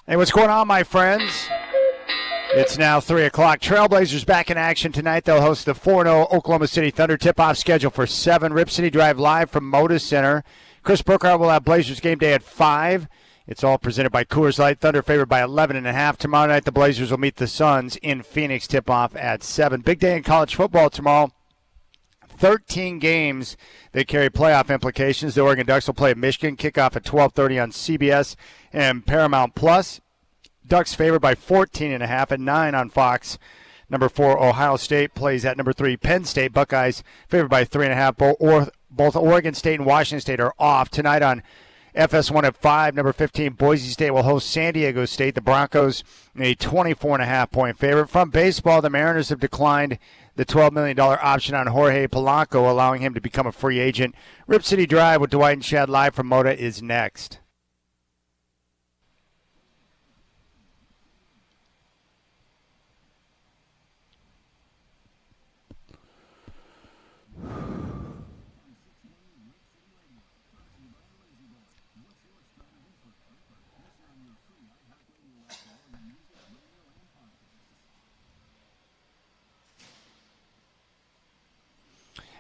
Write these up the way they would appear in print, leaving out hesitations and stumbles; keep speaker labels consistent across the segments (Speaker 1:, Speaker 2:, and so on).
Speaker 1: Hey, what's going on, my friends? It's now 3 o'clock. Trailblazers back in action tonight. They'll host the 4-0 Oklahoma City Thunder. Tip-off schedule for 7. Rip City Drive live from Moda Center. Chris Burkhardt will have Blazers game day at 5. It's all presented by Coors Light. Thunder favored by 11.5. Tomorrow night, the Blazers will meet the Suns in Phoenix. Tip-off at 7. Big day in college football tomorrow. 13 games that carry playoff implications. The Oregon Ducks will play at Michigan. Kickoff at 12:30 on CBS and Paramount Plus. Ducks favored by 14.5 at 9 on Fox. Number 4, Ohio State plays at number 3, Penn State. Buckeyes favored by 3.5. Both Oregon State and Washington State are off. Tonight on FS1 at 5, number 15, Boise State will host San Diego State. The Broncos a 24.5-point favorite. From baseball, the Mariners have declined the $12 million option on Jorge Polanco, allowing him to become a free agent. Rip City Drive with Dwight and Chad live from Moda is next.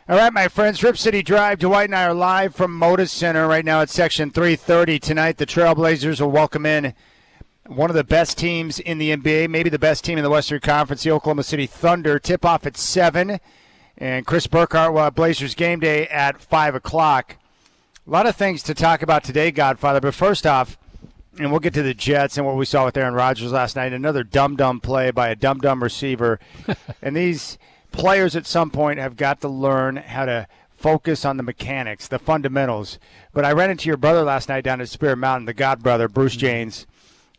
Speaker 1: All right, my friends, Rip City Drive. Dwight and I are live from Moda Center right now at Section 330. Tonight, the Trailblazers will welcome in one of the best teams in the NBA, maybe the best team in the Western Conference, the Oklahoma City Thunder. Tip-off at 7, and Chris Burkhardt will have Blazers game day at 5 o'clock. A lot of things to talk about today, Godfather, but first off, and we'll get to the Jets and what we saw with Aaron Rodgers last night, another dumb play by a dumb receiver. And these players at some point have got to learn how to focus on the mechanics, the fundamentals. But I ran into your brother last night down at Spirit Mountain, the godbrother, Bruce Janes,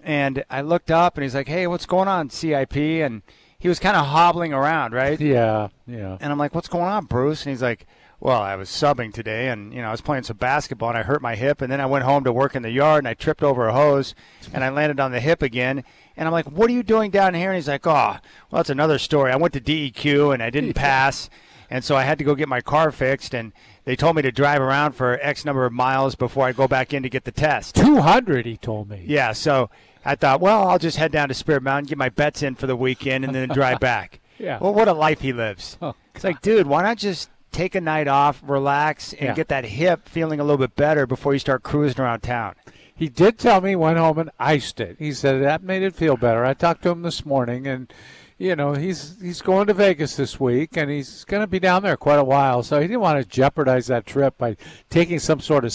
Speaker 1: and I looked up and he's like, hey, what's going on, CIP? And he was kind of hobbling around, right?
Speaker 2: Yeah.
Speaker 1: And I'm like, what's going on, Bruce? And he's like, well, I was subbing today, and I was playing some basketball, and I hurt my hip, and then I went home to work in the yard, and I tripped over a hose, and I landed on the hip again. And I'm like, what are you doing down here? And he's like, oh, well, that's another story. I went to DEQ, and I didn't pass, and so I had to go get my car fixed, and they told me to drive around for X number of miles before I go back in to get the test.
Speaker 2: 200, he told me.
Speaker 1: Yeah, so I thought, well, I'll just head down to Spirit Mountain, get my bets in for the weekend, and then drive back.
Speaker 2: Yeah.
Speaker 1: Well, what a life he lives.
Speaker 2: Oh,
Speaker 1: it's like, dude, why not just take a night off, relax, and get that hip feeling a little bit better before you start cruising around town?
Speaker 2: He did tell me he went home and iced it. He said that made it feel better. I talked to him this morning, and, he's going to Vegas this week, and he's going to be down there quite a while. So he didn't want to jeopardize that trip by taking some sort of,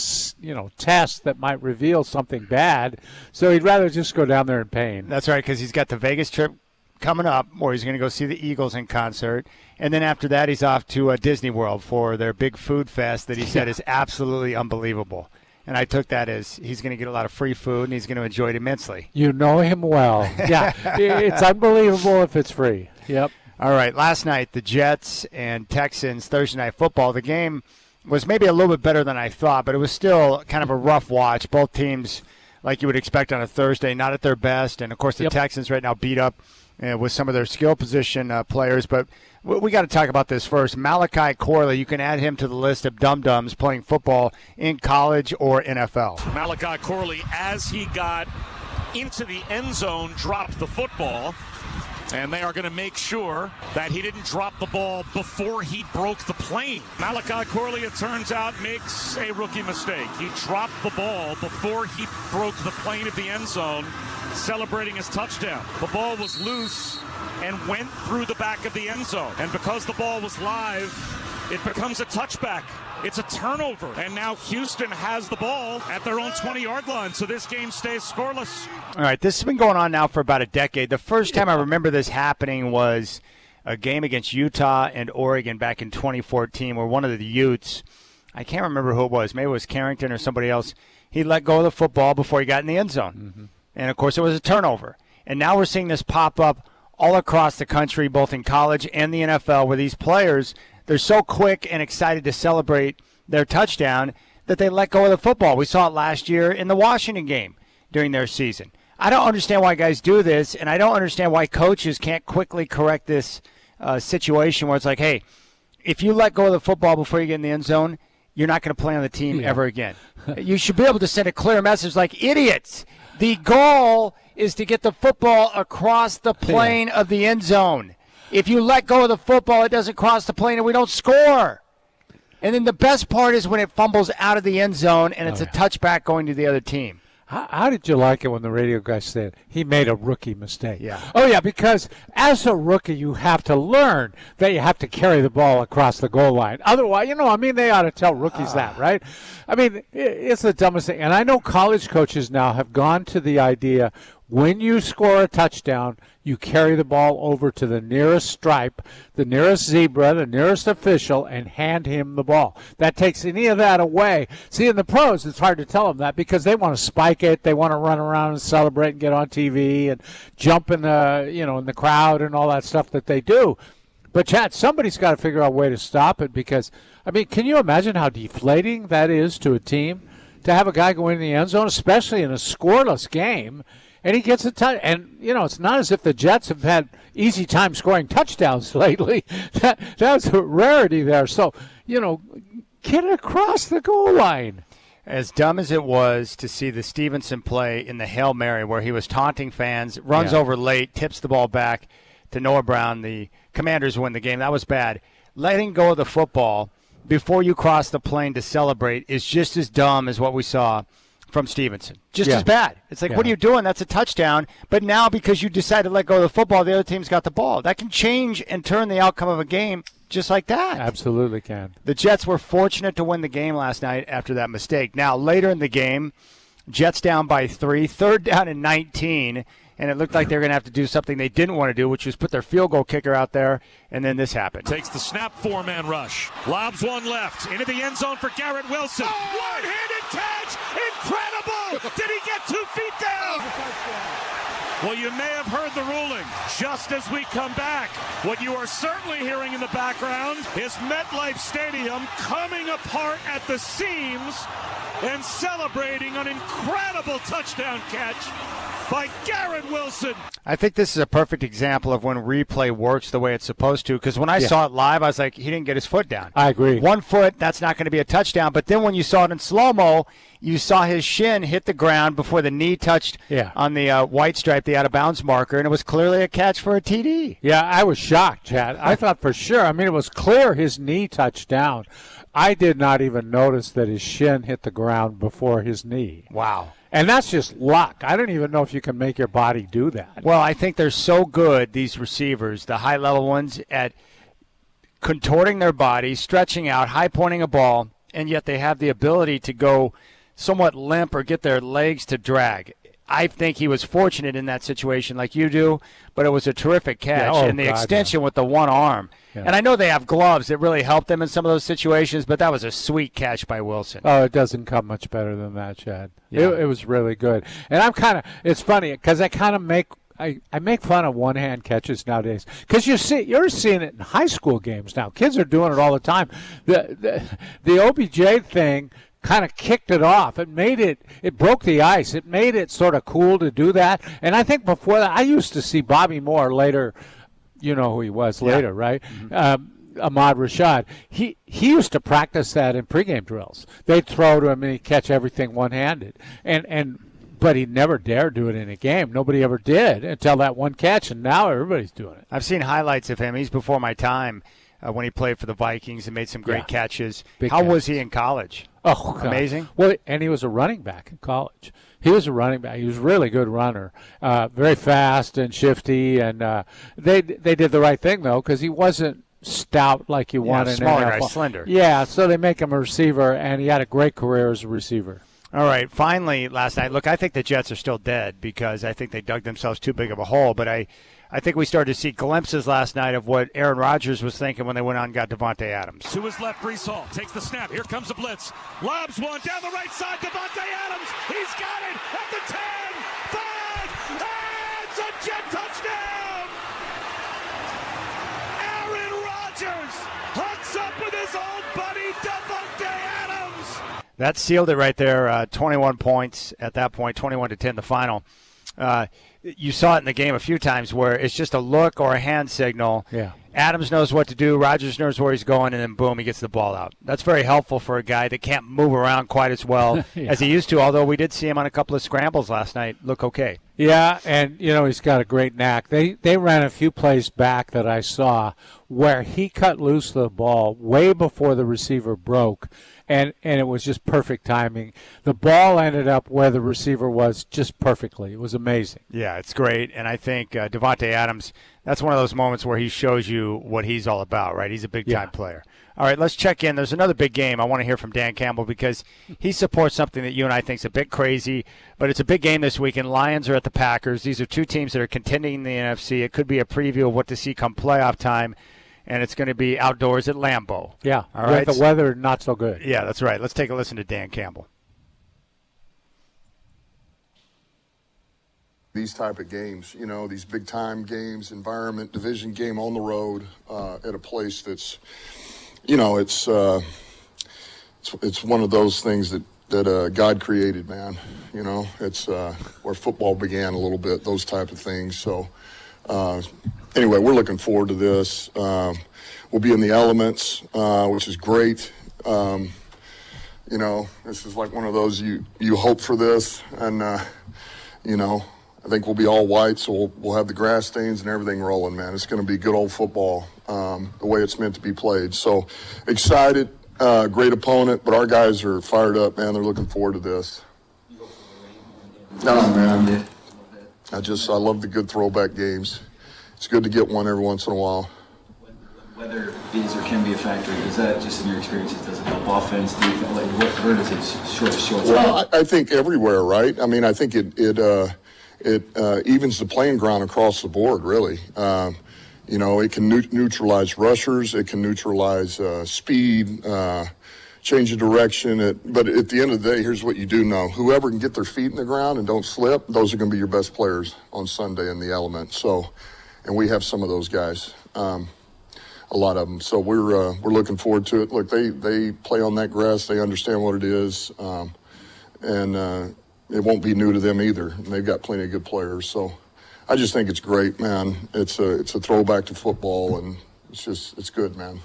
Speaker 2: test that might reveal something bad. So he'd rather just go down there in pain.
Speaker 1: That's right, because he's got the Vegas trip coming up where he's going to go see the Eagles in concert. And then after that, he's off to Disney World for their big food fest that he said is absolutely unbelievable. And I took that as he's going to get a lot of free food, and he's going to enjoy it immensely.
Speaker 2: You know him well. Yeah, it's unbelievable if it's free. Yep.
Speaker 1: All right, last night, the Jets and Texans, Thursday Night Football. The game was maybe a little bit better than I thought, but it was still kind of a rough watch. Both teams, like you would expect on a Thursday, not at their best. And, of course, the Texans right now beat up with some of their skill position players. But we got to talk about this first. Malachi Corley, you can add him to the list of dum-dums playing football in college or NFL.
Speaker 3: Malachi Corley, as he got into the end zone, dropped the football. And they are going to make sure that he didn't drop the ball before he broke the plane. Malachi Corley, it turns out, makes a rookie mistake. He dropped the ball before he broke the plane of the end zone, celebrating his touchdown. The ball was loose and went through the back of the end zone. And because the ball was live, it becomes a touchback. It's a turnover, and now Houston has the ball at their own 20-yard line, so this game stays scoreless.
Speaker 1: All right, this has been going on now for about a decade. The first time I remember this happening was a game against Utah and Oregon back in 2014 where one of the Utes, I can't remember who it was, maybe it was Carrington or somebody else, he let go of the football before he got in the end zone. Mm-hmm. And, of course, it was a turnover. And now we're seeing this pop up all across the country, both in college and the NFL, where these players – they're so quick and excited to celebrate their touchdown that they let go of the football. We saw it last year in the Washington game during their season. I don't understand why guys do this, and I don't understand why coaches can't quickly correct this situation where it's like, hey, if you let go of the football before you get in the end zone, you're not going to play on the team ever again. You should be able to send a clear message like, idiots, The goal is to get the football across the plane of the end zone. If you let go of the football, it doesn't cross the plane and we don't score. And then the best part is when it fumbles out of the end zone and it's a touchback going to the other team.
Speaker 2: How did you like it when the radio guy said he made a rookie mistake?
Speaker 1: Yeah.
Speaker 2: Oh, yeah, because as a rookie, you have to learn that you have to carry the ball across the goal line. Otherwise, they ought to tell rookies that, right? I mean, it's the dumbest thing. And I know college coaches now have gone to the idea when you score a touchdown, you carry the ball over to the nearest stripe, the nearest zebra, the nearest official, and hand him the ball. That takes any of that away. See, in the pros, it's hard to tell them that because they want to spike it. They want to run around and celebrate and get on TV and jump in the, in the crowd and all that stuff that they do. But, Chad, somebody's got to figure out a way to stop it because, can you imagine how deflating that is to a team to have a guy go in the end zone, especially in a scoreless game, and he gets a touch. And, it's not as if the Jets have had easy time scoring touchdowns lately. That's a rarity there. So, get across the goal line.
Speaker 1: As dumb as it was to see the Stevenson play in the Hail Mary where he was taunting fans, runs over late, tips the ball back to Noah Brown, the Commanders win the game. That was bad. Letting go of the football before you cross the plane to celebrate is just as dumb as what we saw from Stevenson. Just as bad. It's like, what are you doing? That's a touchdown. But now because you decided to let go of the football, the other team's got the ball. That can change and turn the outcome of a game just like that.
Speaker 2: Absolutely can.
Speaker 1: The Jets were fortunate to win the game last night after that mistake. Now, later in the game, Jets down by 3, 3rd down and 19, and it looked like they were going to have to do something they didn't want to do, which was put their field goal kicker out there, and then this happened.
Speaker 3: Takes the snap, 4-man rush. Lobs one left. Into the end zone for Garrett Wilson. One-handed catch. Incredible. Did he get 2 feet down? Well, you may have heard the ruling just as we come back. What you are certainly hearing in the background is MetLife Stadium coming apart at the seams and celebrating an incredible touchdown catch by Garrett Wilson.
Speaker 1: I think this is a perfect example of when replay works the way it's supposed to, because when I saw it live, I was like, he didn't get his foot down.
Speaker 2: I agree.
Speaker 1: 1 foot, that's not going to be a touchdown. But then when you saw it in slow-mo, you saw his shin hit the ground before the knee touched on the white stripe, the out-of-bounds marker, and it was clearly a catch for a TD.
Speaker 2: Yeah, I was shocked, Chad. I thought for sure. It was clear his knee touched down. I did not even notice that his shin hit the ground before his knee.
Speaker 1: Wow.
Speaker 2: And that's just luck. I don't even know if you can make your body do that.
Speaker 1: Well, I think they're so good, these receivers, the high-level ones, at contorting their bodies, stretching out, high-pointing a ball, and yet they have the ability to go somewhat limp or get their legs to drag. I think he was fortunate in that situation like you do, but it was a terrific catch. And the extension with the one arm. Yeah. And I know they have gloves that really help them in some of those situations, but that was a sweet catch by Wilson.
Speaker 2: Oh, it doesn't come much better than that, Chad. Yeah. It was really good. And it's funny because I kind of make fun of one-hand catches nowadays because you're seeing it in high school games now. Kids are doing it all the time. The OBJ thing kind of kicked it off. It broke the ice. It made it sort of cool to do that. And I think before that, I used to see Bobby Moore later. You know who he was later, right? Mm-hmm. Ahmad Rashad. He used to practice that in pregame drills. They'd throw to him and he'd catch everything one-handed. But he never dared do it in a game. Nobody ever did until that one catch, and now everybody's doing it.
Speaker 1: I've seen highlights of him. He's before my time when he played for the Vikings and made some great catches. How was he in college?
Speaker 2: Oh, God.
Speaker 1: Amazing.
Speaker 2: Well, and he was a running back in college. He was a running back. He was a really good runner, very fast and shifty. And they did the right thing, though, because he wasn't stout like you want in
Speaker 1: smaller
Speaker 2: NFL.
Speaker 1: Guy, slender.
Speaker 2: Yeah, so they make him a receiver, and he had a great career as a receiver.
Speaker 1: All right, finally, last night, look, I think the Jets are still dead because I think they dug themselves too big of a hole, but I think we started to see glimpses last night of what Aaron Rodgers was thinking when they went on and got Devontae Adams.
Speaker 3: To his left, Breece Hall takes the snap. Here comes the blitz. Lobs one down the right side. Devontae Adams. He's got it at the 10, 5, and it's a Jet touchdown. Aaron Rodgers hooks up with his old buddy Devontae Adams.
Speaker 1: That sealed it right there, 21 points at that point, 21-10 the final. You saw it in the game a few times where it's just a look or a hand signal.
Speaker 2: Yeah.
Speaker 1: Adams knows what to do. Rogers knows where he's going, and then boom, he gets the ball out. That's very helpful for a guy that can't move around quite as well as he used to, although we did see him on a couple of scrambles last night look okay.
Speaker 2: Yeah, and, he's got a great knack. They ran a few plays back that I saw where he cut loose the ball way before the receiver broke, and it was just perfect timing. The ball ended up where the receiver was just perfectly. It was amazing.
Speaker 1: Yeah, it's great, and I think Davante Adams, that's one of those moments where he shows you what he's all about, right? He's a big-time player. All right, let's check in. There's another big game I want to hear from Dan Campbell because he supports something that you and I think is a bit crazy, but it's a big game this weekend. Lions are at the Packers. These are two teams that are contending in the NFC. It could be a preview of what to see come playoff time, and it's going to be outdoors at Lambeau.
Speaker 2: Yeah,
Speaker 1: all right.
Speaker 2: With the weather not so good.
Speaker 1: Yeah, that's right. Let's take a listen to Dan Campbell.
Speaker 4: These type of games, these big-time games, environment, division game on the road at a place that's, it's one of those things that God created, man. It's where football began a little bit, those type of things. So anyway, we're looking forward to this. We'll be in the elements, which is great. This is like one of those you hope for this, and I think we'll be all white, so we'll have the grass stains and everything rolling, man. It's going to be good old football, the way it's meant to be played. So excited, great opponent, but our guys are fired up, man. They're looking forward to this. No, man. I love the good throwback games. It's good to get one every once in a while.
Speaker 5: Weather is or can be a factor. Is that just in your experience? Does it help offense, defense? Where does it show?
Speaker 4: Well, I think everywhere, right? I mean, I think it evens the playing ground across the board, really. It can neutralize rushers. It can neutralize speed, change of direction. But at the end of the day, here's what you do know. Whoever can get their feet in the ground and don't slip, those are going to be your best players on Sunday in the element. So, and we have some of those guys, a lot of them. So we're looking forward to it. Look, they play on that grass. They understand what it is. And it won't be new to them either. And they've got plenty of good players. So I just think it's great, man. It's a throwback to football, and it's good, man.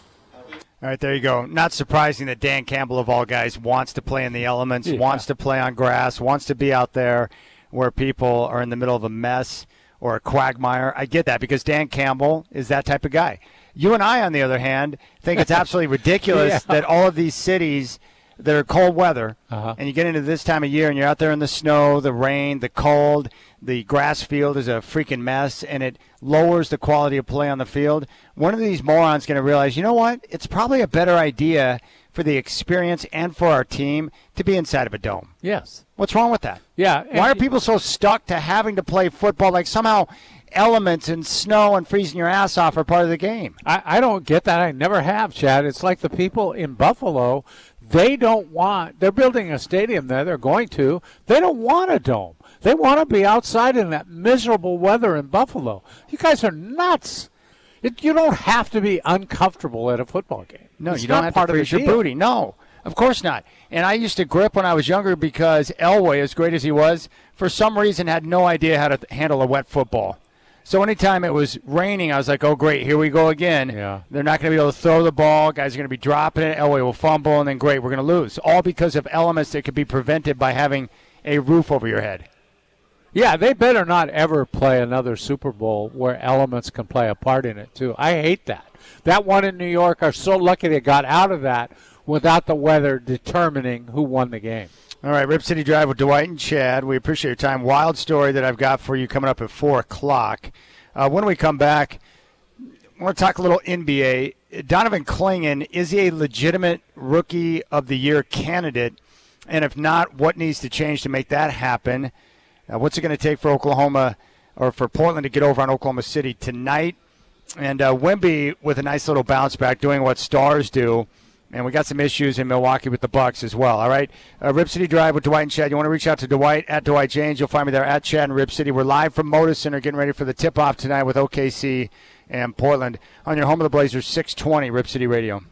Speaker 1: All right, there you go. Not surprising that Dan Campbell, of all guys, wants to play in the elements, wants to play on grass, wants to be out there where people are in the middle of a mess or a quagmire. I get that because Dan Campbell is that type of guy. You and I, on the other hand, think it's absolutely ridiculous that all of these cities that are cold weather, and you get into this time of year and you're out there in the snow, the rain, the cold, the grass field is a freaking mess, and it lowers the quality of play on the field. One of these morons is going to realize, you know what? It's probably a better idea for the experience and for our team to be inside of a dome.
Speaker 2: Yes. What's
Speaker 1: wrong with that?
Speaker 2: Yeah.
Speaker 1: Why are people so stuck to having to play football like somehow elements and snow and freezing your ass off are part of the game?
Speaker 2: I don't get that. I never have, Chad. It's like the people in Buffalo, they're building a stadium there. They're going to. They don't want a dome. They want to be outside in that miserable weather in Buffalo. You guys are nuts. You don't have to be uncomfortable at a football game.
Speaker 1: No, you don't have to freeze your booty. No, of course not. And I used to grip when I was younger because Elway, as great as he was, for some reason had no idea how to handle a wet football. So anytime it was raining, I was like, oh, great, here we go again.
Speaker 2: Yeah.
Speaker 1: They're not going to be able to throw the ball. Guys are going to be dropping it. Elway will fumble, and then, great, we're going to lose. All because of elements that could be prevented by having a roof over your head.
Speaker 2: Yeah, they better not ever play another Super Bowl where elements can play a part in it, too. I hate that. That one in New York are so lucky they got out of that without the weather determining who won the game.
Speaker 1: All right, Rip City Drive with Dwight and Chad. We appreciate your time. Wild story that I've got for you coming up at 4 o'clock. When we come back, I want to talk a little NBA. Donovan Clingan, is he a legitimate Rookie of the Year candidate? And if not, what needs to change to make that happen? What's it going to take for Oklahoma or for Portland to get over on Oklahoma City tonight? And Wemby with a nice little bounce back, doing what stars do. And we got some issues in Milwaukee with the Bucks as well. All right, Rip City Drive with Dwight and Chad. You want to reach out to Dwight at Dwight James. You'll find me there at Chad and Rip City. We're live from Moda Center getting ready for the tip-off tonight with OKC and Portland on your home of the Blazers, 620 Rip City Radio.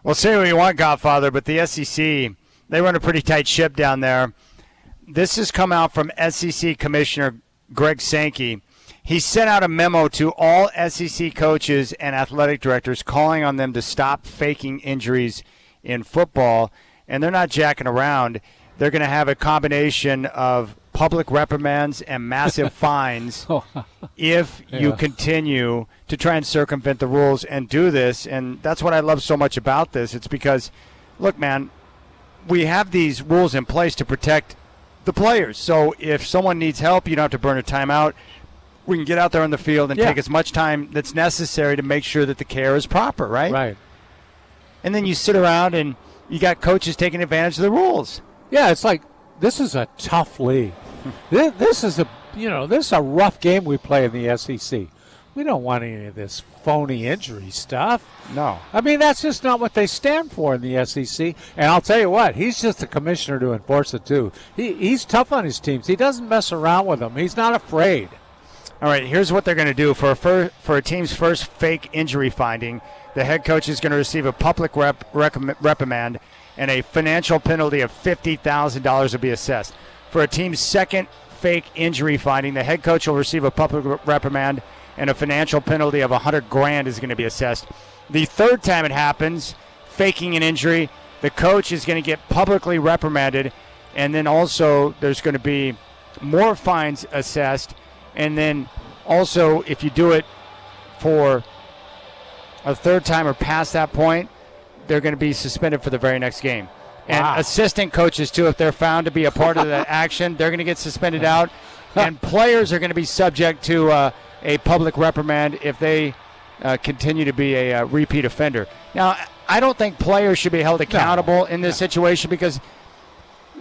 Speaker 1: Well, say what you want, Godfather, but the SEC, they run a pretty tight ship down there. This has come out from SEC Commissioner Greg Sankey. He sent out a memo to all SEC coaches and athletic directors calling on them to stop faking injuries in football, and they're not jacking around. They're going to have a combination of public reprimands and massive fines if you continue to try and circumvent the rules and do this. And that's what I love so much about this. It's because, look, man, we have these rules in place to protect the players. So if someone needs help, you don't have to burn a timeout. We can get out there on the field and take as much time that's necessary to make sure that the care is proper, right?
Speaker 2: Right.
Speaker 1: And then you sit around and you got coaches taking advantage of the rules.
Speaker 2: Yeah, it's like this is a tough league. This is a rough game we play in the SEC. We don't want any of this phony injury stuff.
Speaker 1: No.
Speaker 2: I mean, that's just not what they stand for in the SEC. And I'll tell you what, he's just a commissioner to enforce it, too. He's tough on his teams. He doesn't mess around with them. He's not afraid.
Speaker 1: All right, here's what they're going to do. For a team's first fake injury finding, the head coach is going to receive a public reprimand, and a financial penalty of $50,000 will be assessed. For a team's second fake injury finding, the head coach will receive a public reprimand, and a financial penalty of $100,000 is going to be assessed. The third time it happens, faking an injury, the coach is going to get publicly reprimanded, and then also there's going to be more fines assessed. And then also, if you do it for a third time or past that point, they're going to be suspended for the very next game. And assistant coaches, too, if they're found to be a part of the action, they're going to get suspended out. And players are going to be subject to a public reprimand if they continue to be a repeat offender. Now, I don't think players should be held accountable in this situation because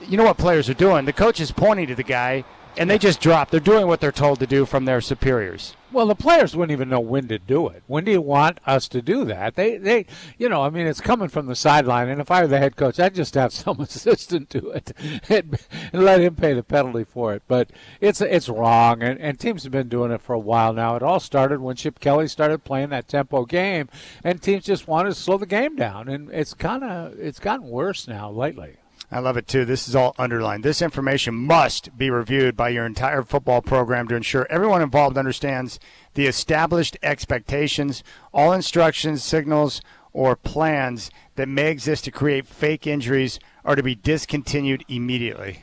Speaker 1: you know what players are doing. The coach is pointing to the guy, and they just drop. They're doing what they're told to do from their superiors.
Speaker 2: Well, the players wouldn't even know when to do it. When do you want us to do that? They it's coming from the sideline, and if I were the head coach, I'd just have some assistant do it and let him pay the penalty for it. But it's wrong, and teams have been doing it for a while now. It all started when Chip Kelly started playing that tempo game, and teams just wanted to slow the game down, and it's gotten worse now lately.
Speaker 1: I love it, too. This is all underlined. This information must be reviewed by your entire football program to ensure everyone involved understands the established expectations, all instructions, signals, or plans that may exist to create fake injuries are to be discontinued immediately.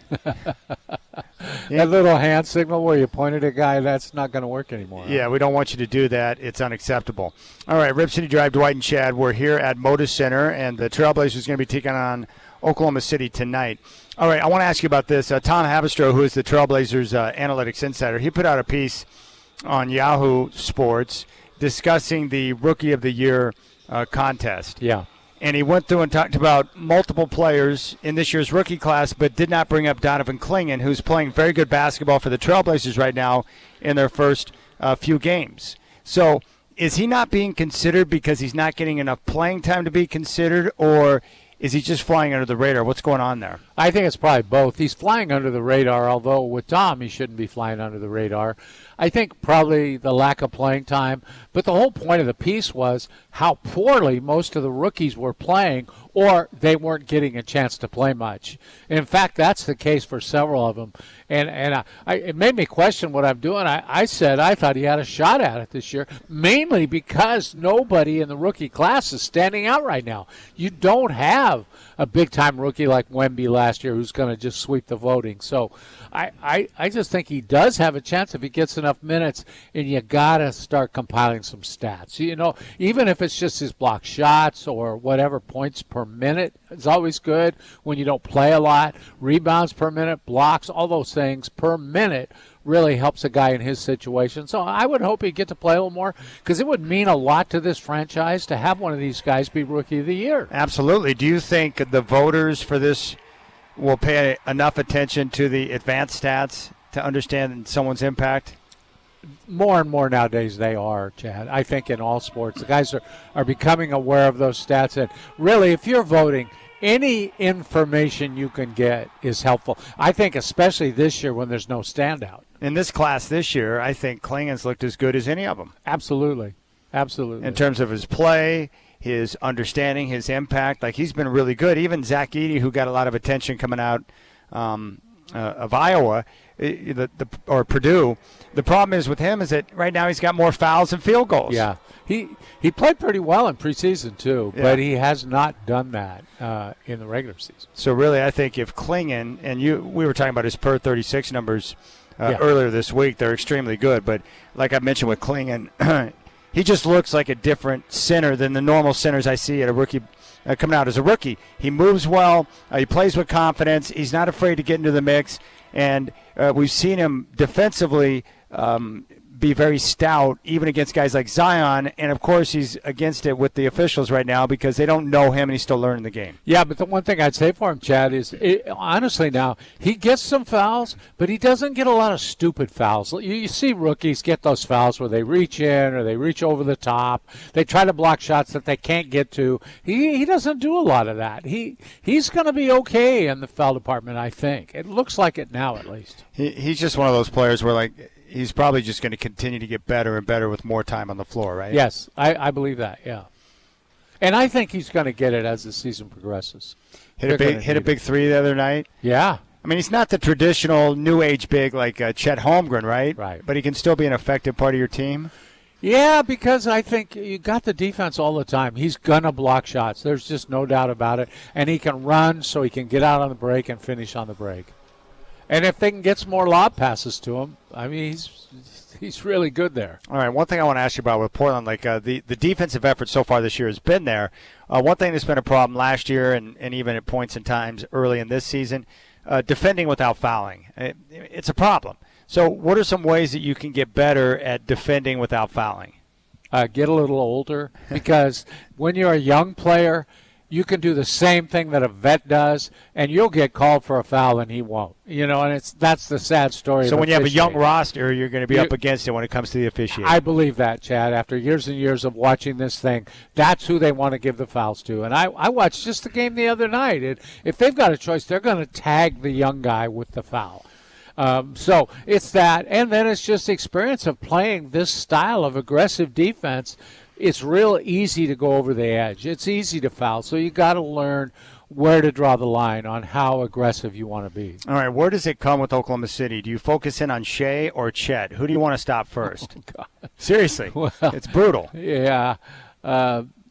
Speaker 2: That little hand signal where you point at a guy, that's not going to work anymore.
Speaker 1: Yeah, we don't want you to do that. It's unacceptable. All right, Rip City Drive, Dwight and Chad. We're here at Moda Center, and the Trailblazers are going to be taking on Oklahoma City tonight. All right, I want to ask you about this. Tom Havistro, who is the Trailblazers analytics insider, he put out a piece on Yahoo Sports discussing the Rookie of the Year contest.
Speaker 2: Yeah.
Speaker 1: And he went through and talked about multiple players in this year's rookie class, but did not bring up Donovan Clingan, who's playing very good basketball for the Trailblazers right now in their first few games. So is he not being considered because he's not getting enough playing time to be considered, or is he just flying under the radar? What's going on there?
Speaker 2: I think it's probably both. He's flying under the radar, although with Tom, he shouldn't be flying under the radar. I think probably the lack of playing time. But the whole point of the piece was how poorly most of the rookies were playing, or they weren't getting a chance to play much. In fact, that's the case for several of them. And it made me question what I'm doing. I said I thought he had a shot at it this year, mainly because nobody in the rookie class is standing out right now. You don't have a big-time rookie like Wemby last year who's going to just sweep the voting. So I just think he does have a chance if he gets enough minutes, and you got to start compiling some stats. You know, even if it's just his block shots or whatever, points per minute is always good when you don't play a lot. Rebounds per minute, blocks, all those things per minute really helps a guy in his situation. So I would hope he'd get to play a little more because it would mean a lot to this franchise to have one of these guys be Rookie of the Year.
Speaker 1: Absolutely. Do you think the voters for this will pay enough attention to the advanced stats to understand someone's impact?
Speaker 2: More and more nowadays they are, Chad. I think in all sports. The guys are becoming aware of those stats. And really, if you're voting, any information you can get is helpful. I think especially this year when there's no standout.
Speaker 1: In this class this year, I think Clingan's looked as good as any of them.
Speaker 2: Absolutely. Absolutely.
Speaker 1: In terms of his play, his understanding, his impact. Like, he's been really good. Even Zach Edey, who got a lot of attention coming out of Iowa or Purdue. The problem is with him is that right now he's got more fouls and field goals.
Speaker 2: Yeah, he played pretty well in preseason too, but he has not done that in the regular season.
Speaker 1: So really, I think if Klingon and we were talking about his per 36 numbers earlier this week, they're extremely good. But like I mentioned with Klingon, he just looks like a different center than the normal centers I see at a rookie. Coming out as a rookie, he moves well. He plays with confidence. He's not afraid to get into the mix, and we've seen him defensively be very stout, even against guys like Zion. And of course, he's against it with the officials right now because they don't know him and he's still learning the game.
Speaker 2: Yeah, but the one thing I'd say for him, Chad, is honestly now he gets some fouls, but he doesn't get a lot of stupid fouls. You see rookies get those fouls where they reach in or they reach over the top. They try to block shots that they can't get to. He doesn't do a lot of that. He's going to be okay in the foul department, I think. It looks like it now, at least.
Speaker 1: He's just one of those players where, like, he's probably just going to continue to get better and better with more time on the floor, right?
Speaker 2: Yes, I believe that, yeah. And I think he's going to get it as the season progresses.
Speaker 1: Hit a big three the other night.
Speaker 2: Yeah.
Speaker 1: I mean, he's not the traditional new age big like Chet Holmgren, right?
Speaker 2: Right.
Speaker 1: But he can still be an effective part of your team.
Speaker 2: Yeah, because I think you got the defense all the time. He's going to block shots. There's just no doubt about it. And he can run so he can get out on the break and finish on the break. And if they can get some more lob passes to him, I mean, he's really good there.
Speaker 1: All right, one thing I want to ask you about with Portland, like the defensive effort so far this year has been there. One thing that's been a problem last year and even at points in times early in this season, defending without fouling. It's a problem. So what are some ways that you can get better at defending without fouling?
Speaker 2: Get a little older, because when you're a young player, you can do the same thing that a vet does, and you'll get called for a foul, and he won't. You know, and that's the sad story.
Speaker 1: So
Speaker 2: of
Speaker 1: when you have a young
Speaker 2: officiating.
Speaker 1: roster, you're going to be up against it when it comes to the officiating.
Speaker 2: I believe that, Chad. After years and years of watching this thing, that's who they want to give the fouls to. And I watched just the game the other night. If they've got a choice, they're going to tag the young guy with the foul. So it's that, and then it's just the experience of playing this style of aggressive defense. It's real easy to go over the edge. It's easy to foul. So you got to learn where to draw the line on how aggressive you want to be.
Speaker 1: All right, where does it come with Oklahoma City? Do you focus in on Shea or Chet? Who do you want to stop first?
Speaker 2: Oh, God.
Speaker 1: Seriously,
Speaker 2: well,
Speaker 1: it's brutal.
Speaker 2: Yeah.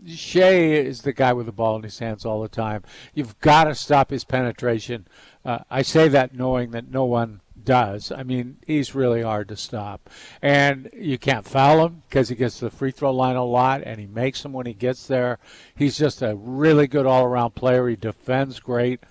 Speaker 2: Shea is the guy with the ball in his hands all the time. You've got to stop his penetration. I say that knowing that no one does. I mean, he's really hard to stop. And you can't foul him because he gets to the free throw line a lot, and he makes them when he gets there. He's just a really good all-around player. He defends great,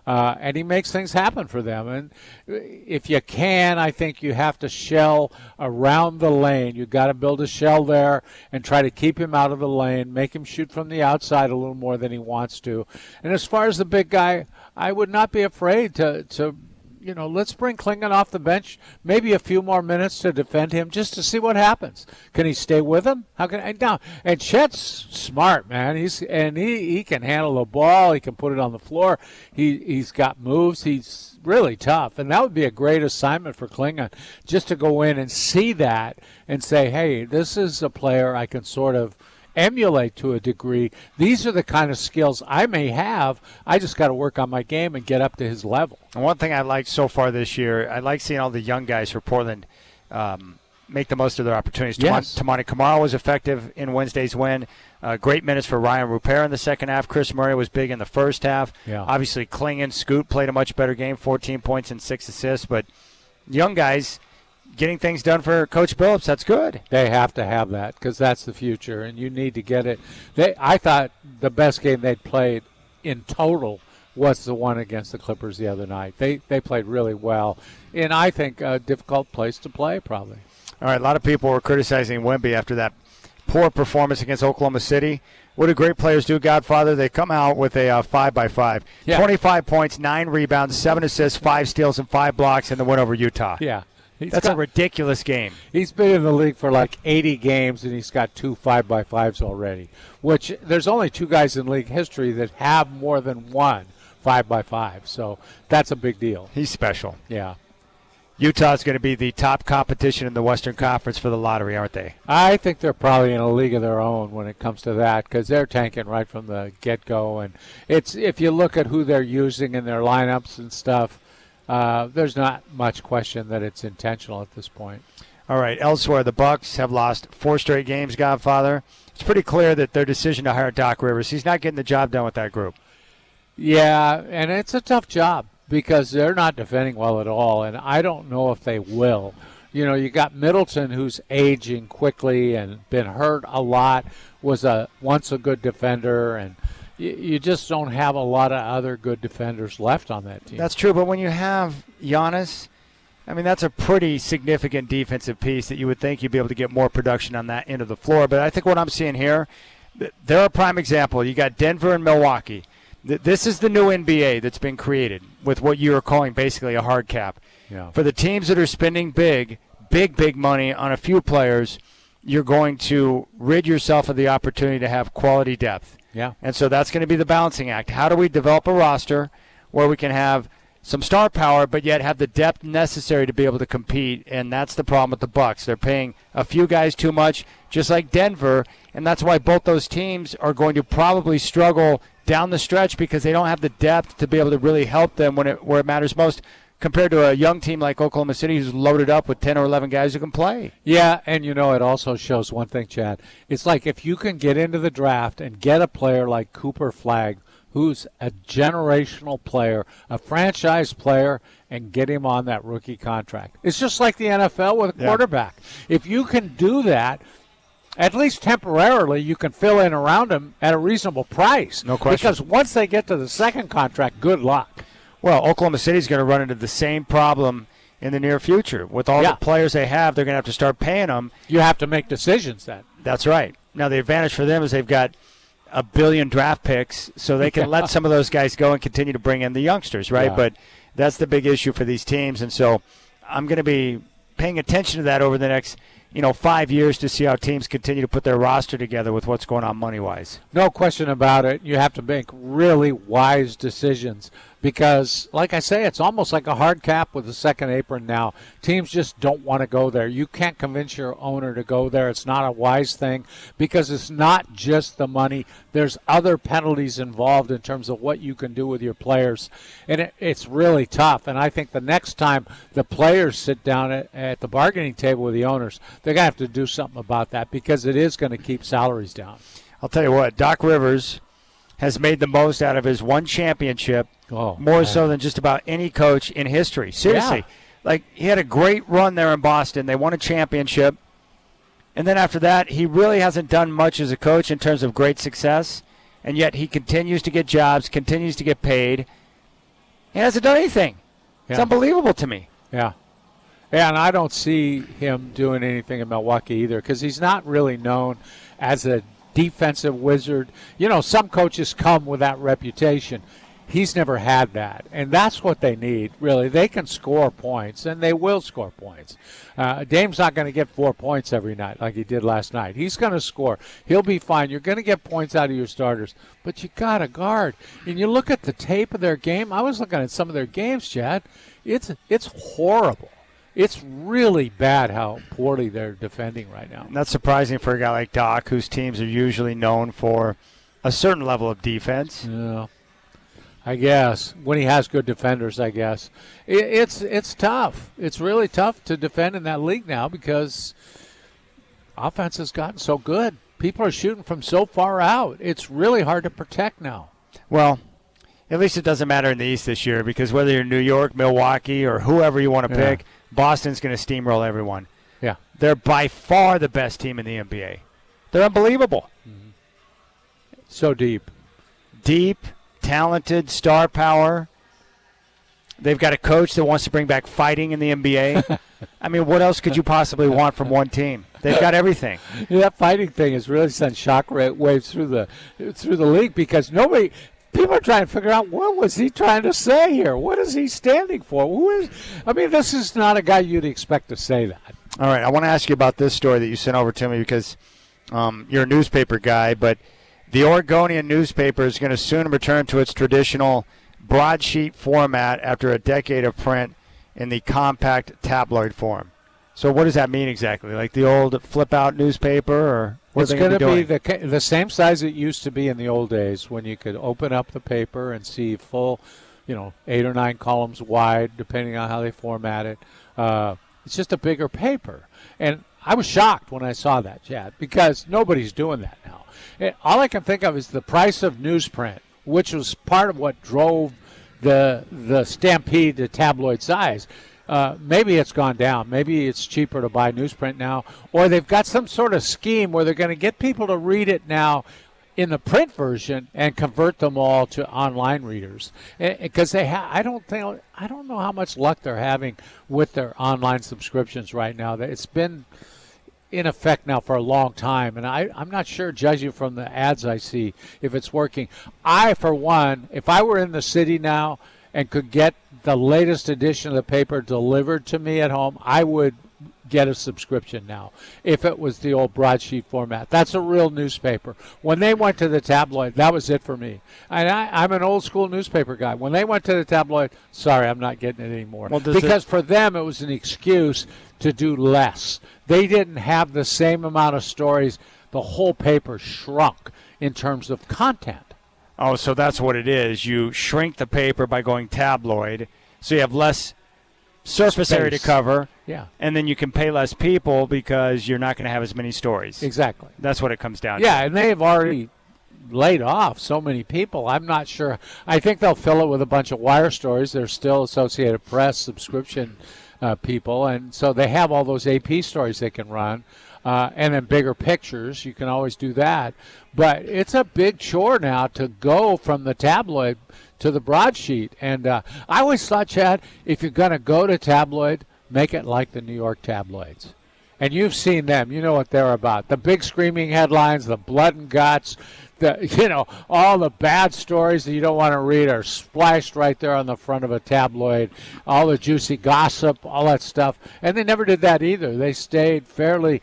Speaker 2: and he makes things happen for them. And if you can, I think you have to shell around the lane. You've got to build a shell there and try to keep him out of the lane, make him shoot from the outside a little more than he wants to. And as far as the big guy, I would not be afraid to let's bring Klingon off the bench, maybe a few more minutes to defend him just to see what happens. Can he stay with him? And Chet's smart, man. He can handle the ball. He can put it on the floor. He's got moves. He's really tough. And that would be a great assignment for Klingon, just to go in and see that and say, hey, this is a player I can sort of emulate to a degree. These are the kind of skills I may have. I just got to work on my game and get up to his level.
Speaker 1: And one thing I like so far this year, I like seeing all the young guys for Portland make the most of their opportunities.
Speaker 2: Yes.
Speaker 1: Tamani Kamara was effective in Wednesday's win. Great minutes for Ryan Rupert in the second half. Chris Murray was big in the first half.
Speaker 2: Yeah.
Speaker 1: Obviously, Klingon, Scoot played a much better game, 14 points and 6 assists. But young guys getting things done for Coach Billups, that's good.
Speaker 2: They have to have that because that's the future, and you need to get it. I thought the best game they'd played in total was the one against the Clippers the other night. They played really well, and I think a difficult place to play probably.
Speaker 1: All right, a lot of people were criticizing Wemby after that poor performance against Oklahoma City. What do great players do, Godfather? They come out with a 5x5.
Speaker 2: Yeah.
Speaker 1: 25 points, 9 rebounds, 7 assists, 5 steals, and 5 blocks in the win over Utah.
Speaker 2: Yeah.
Speaker 1: That's a ridiculous game.
Speaker 2: He's been in the league for like 80 games, and he's got 2 5x5s already, which there's only 2 guys in league history that have more than one 5x5. So that's a big deal.
Speaker 1: He's special.
Speaker 2: Yeah.
Speaker 1: Utah's going to be the top competition in the Western Conference for the lottery, aren't they?
Speaker 2: I think they're probably in a league of their own when it comes to that because they're tanking right from the get-go. And it's if you look at who they're using in their lineups and stuff, there's not much question that it's intentional at this point.
Speaker 1: All right, elsewhere, the Bucks have lost 4 straight games, Godfather. It's pretty clear that their decision to hire Doc Rivers, he's not getting the job done with that group.
Speaker 2: Yeah, and it's a tough job because they're not defending well at all, and I don't know if they will. You know, you got Middleton, who's aging quickly and been hurt a lot, was once a good defender, and you just don't have a lot of other good defenders left on that team.
Speaker 1: That's true, but when you have Giannis, I mean, that's a pretty significant defensive piece that you would think you'd be able to get more production on that end of the floor. But I think what I'm seeing here, they're a prime example. You got Denver and Milwaukee. This is the new NBA that's been created with what you are calling basically a hard cap.
Speaker 2: Yeah.
Speaker 1: For the teams that are spending big money on a few players, you're going to rid yourself of the opportunity to have quality depth.
Speaker 2: Yeah.
Speaker 1: And so that's going to be the balancing act. How do we develop a roster where we can have some star power but yet have the depth necessary to be able to compete? And that's the problem with the Bucks. They're paying a few guys too much, just like Denver, and that's why both those teams are going to probably struggle down the stretch because they don't have the depth to be able to really help them where it matters most compared to a young team like Oklahoma City who's loaded up with 10 or 11 guys who can play.
Speaker 2: Yeah, and you know, it also shows one thing, Chad. It's like if you can get into the draft and get a player like Cooper Flagg, who's a generational player, a franchise player, and get him on that rookie contract. It's just like the NFL with a quarterback. If you can do that, at least temporarily, you can fill in around him at a reasonable price.
Speaker 1: No question.
Speaker 2: Because once they get to the second contract, good luck.
Speaker 1: Well, Oklahoma City's going to run into the same problem in the near future. With all the players they have, they're going to have to start paying them.
Speaker 2: You have to make decisions then.
Speaker 1: That's right. Now, the advantage for them is they've got $1 billion draft picks, so they can let some of those guys go and continue to bring in the youngsters, right?
Speaker 2: Yeah.
Speaker 1: But that's the big issue for these teams, and so I'm going to be paying attention to that over the next 5 years to see how teams continue to put their roster together with what's going on money-wise.
Speaker 2: No question about it. You have to make really wise decisions because, like I say, it's almost like a hard cap with a second apron now. Teams just don't want to go there. You can't convince your owner to go there. It's not a wise thing because it's not just the money. There's other penalties involved in terms of what you can do with your players, and it's really tough. And I think the next time the players sit down at the bargaining table with the owners, they're going to have to do something about that because it is going to keep salaries down.
Speaker 1: I'll tell you what, Doc Rivers has made the most out of his one championship, more so than just about any coach in history. Seriously.
Speaker 2: Yeah.
Speaker 1: Like, he had a great run there in Boston. They won a championship. And then after that, he really hasn't done much as a coach in terms of great success. And yet he continues to get jobs, continues to get paid. He hasn't done anything. It's unbelievable to me.
Speaker 2: Yeah. Yeah, and I don't see him doing anything in Milwaukee either because he's not really known as a defensive wizard. You know, some coaches come with that reputation. He's never had that, and that's what they need, really. They can score points, and they will score points. Dame's not going to get 4 points every night like he did last night. He's going to score. He'll be fine. You're going to get points out of your starters, but you got to guard. And you look at the tape of their game. I was looking at some of their games, Chad. It's horrible. It's really bad how poorly they're defending right now.
Speaker 1: That's surprising for a guy like Doc, whose teams are usually known for a certain level of defense.
Speaker 2: Yeah. I guess when he has good defenders, I guess it's tough. It's really tough to defend in that league now because offense has gotten so good. People are shooting from so far out. It's really hard to protect now.
Speaker 1: Well, at least it doesn't matter in the East this year because whether you're New York, Milwaukee, or whoever you want to pick, Boston's going to steamroll everyone.
Speaker 2: Yeah,
Speaker 1: they're by far the best team in the NBA. They're unbelievable.
Speaker 2: Mm-hmm. So deep,
Speaker 1: talented, star power. They've got a coach that wants to bring back fighting in the NBA. I mean, what else could you possibly want from one team? They've got everything.
Speaker 2: Yeah, that fighting thing has really sent shock waves through the league because people are trying to figure out what was he trying to say here. What is he standing for? This is not a guy you'd expect to say that.
Speaker 1: All right, I want to ask you about this story that you sent over to me because you're a newspaper guy, but the Oregonian newspaper is going to soon return to its traditional broadsheet format after a decade of print in the compact tabloid form. So what does that mean exactly? Like the old flip-out newspaper, or what's
Speaker 2: it's going to be the same size it used to be in the old days when you could open up the paper and see full, 8 or 9 columns wide, depending on how they format it. It's just a bigger paper. And I was shocked when I saw that, Chad, because nobody's doing that now. All I can think of is the price of newsprint, which was part of what drove the stampede to tabloid size. Maybe it's gone down. Maybe it's cheaper to buy newsprint now, or they've got some sort of scheme where they're going to get people to read it now in the print version and convert them all to online readers. Because I don't know how much luck they're having with their online subscriptions right now. It's been in effect now for a long time, and I'm not sure, judging from the ads I see, if it's working. I, for one, if I were in the city now and could get the latest edition of the paper delivered to me at home, I would get a subscription now if it was the old broadsheet format. That's a real newspaper. When they went to the tabloid, that was it for me. And I'm an old school newspaper guy. When they went to the tabloid, sorry, I'm not getting it anymore. Because for them, it was an excuse to do less. They didn't have the same amount of stories. The whole paper shrunk in terms of content.
Speaker 1: Oh, so that's what it is. You shrink the paper by going tabloid, so you have less surface area to cover.
Speaker 2: Yeah.
Speaker 1: And then you can pay less people because you're not going to have as many stories.
Speaker 2: Exactly.
Speaker 1: That's what it comes down to.
Speaker 2: Yeah, and they've already laid off so many people. I'm not sure. I think they'll fill it with a bunch of wire stories. They're still Associated Press subscription people, and so they have all those AP stories they can run. And then bigger pictures, you can always do that. But it's a big chore now to go from the tabloid to the broadsheet. And I always thought, Chad, if you're going to go to tabloid, make it like the New York tabloids. And you've seen them. You know what they're about. The big screaming headlines, the blood and guts, all the bad stories that you don't want to read are splashed right there on the front of a tabloid. All the juicy gossip, all that stuff. And they never did that either. They stayed fairly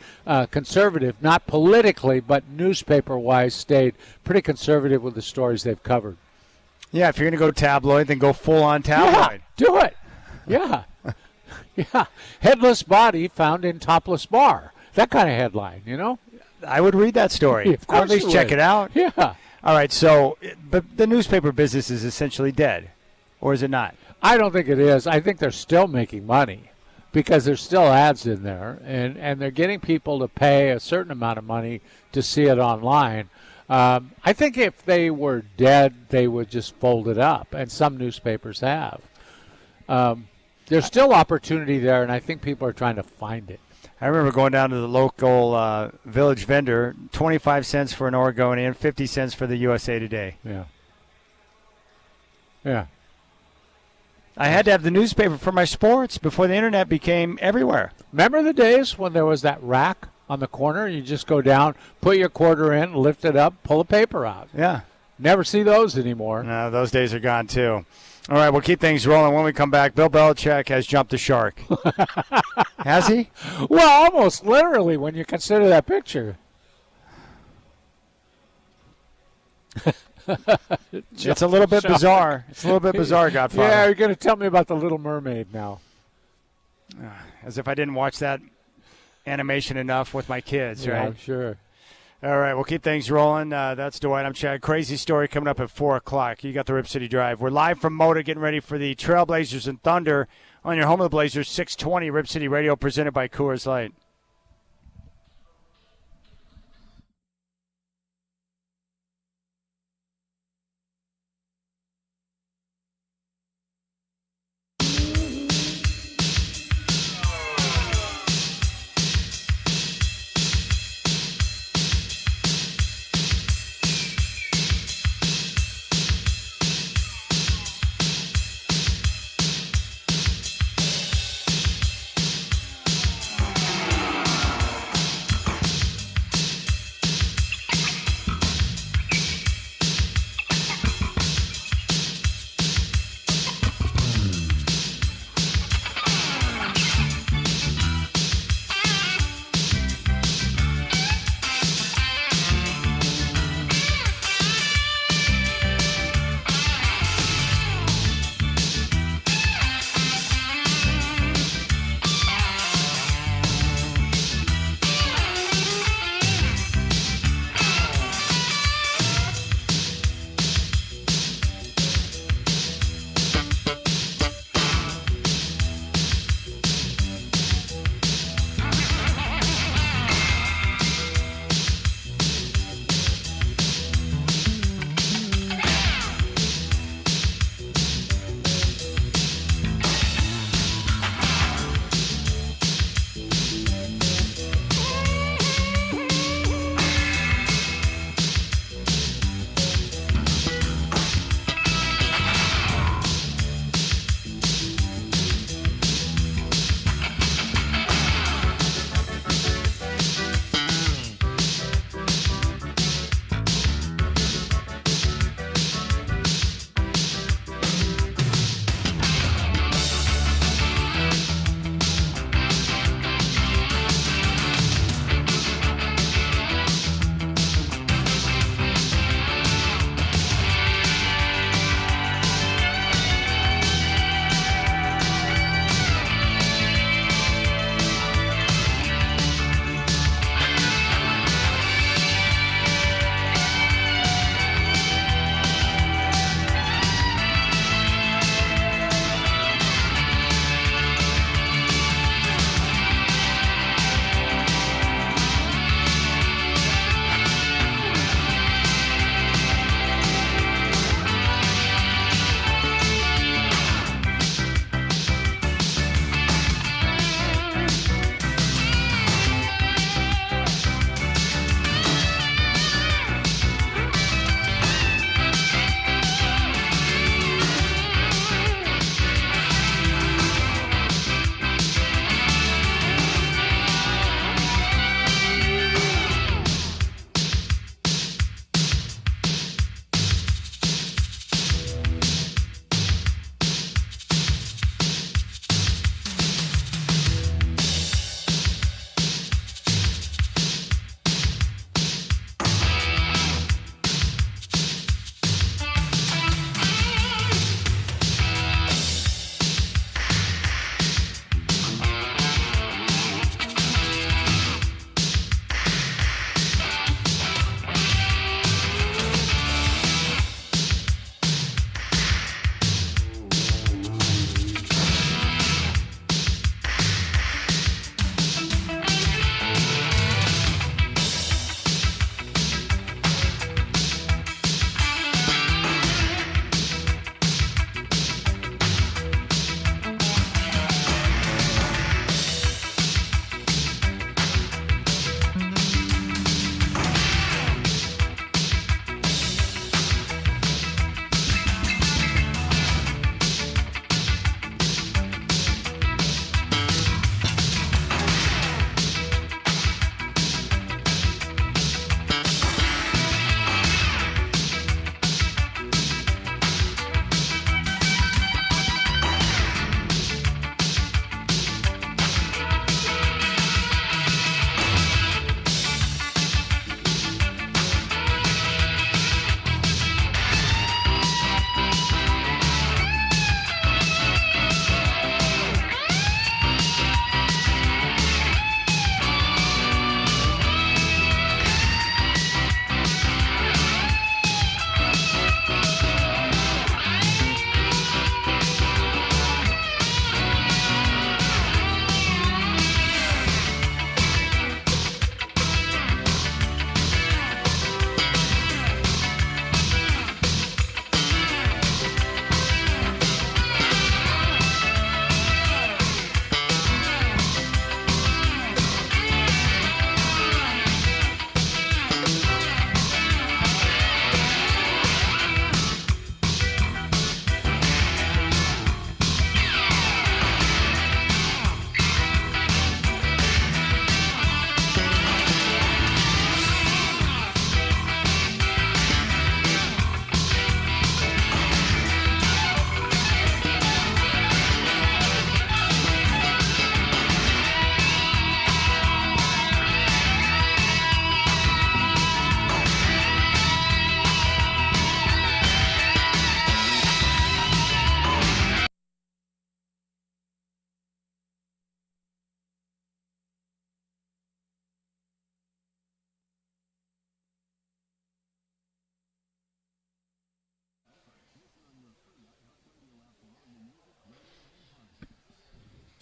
Speaker 2: conservative, not politically, but newspaper-wise stayed pretty conservative with the stories they've covered.
Speaker 1: Yeah, if you're going to go tabloid, then go full-on tabloid.
Speaker 2: Yeah, do it. Yeah. Yeah. Headless body found in topless bar. That kind of headline,
Speaker 1: I would read that story.
Speaker 2: Of course,
Speaker 1: at least check it out.
Speaker 2: Yeah.
Speaker 1: All right. So, but the newspaper business is essentially dead, or is it not?
Speaker 2: I don't think it is. I think they're still making money because there's still ads in there, and they're getting people to pay a certain amount of money to see it online. I think if they were dead, they would just fold it up, and some newspapers have. There's still opportunity there, and I think people are trying to find it.
Speaker 1: I remember going down to the local village vendor, 25 cents for an Oregonian, 50 cents for the USA Today.
Speaker 2: Yeah. Yeah.
Speaker 1: I had to have the newspaper for my sports before the internet became everywhere.
Speaker 2: Remember the days when there was that rack on the corner? You just go down, put your quarter in, lift it up, pull the paper out.
Speaker 1: Yeah.
Speaker 2: Never see those anymore.
Speaker 1: No, those days are gone, too. All right, we'll keep things rolling. When we come back, Bill Belichick has jumped the shark. Has he?
Speaker 2: Well, almost literally when you consider that picture.
Speaker 1: It's a little bit bizarre. It's a little bit bizarre, Godfather.
Speaker 2: Yeah, you're going to tell me about the Little Mermaid now.
Speaker 1: As if I didn't watch that animation enough with my kids,
Speaker 2: yeah,
Speaker 1: right?
Speaker 2: I'm sure.
Speaker 1: All right, we'll keep things rolling. That's Dwight. I'm Chad. Crazy story coming up at 4 o'clock. You got the Rip City Drive. We're live from Moda, getting ready for the Trailblazers and Thunder on your home of the Blazers, 620 Rip City Radio, presented by Coors Light.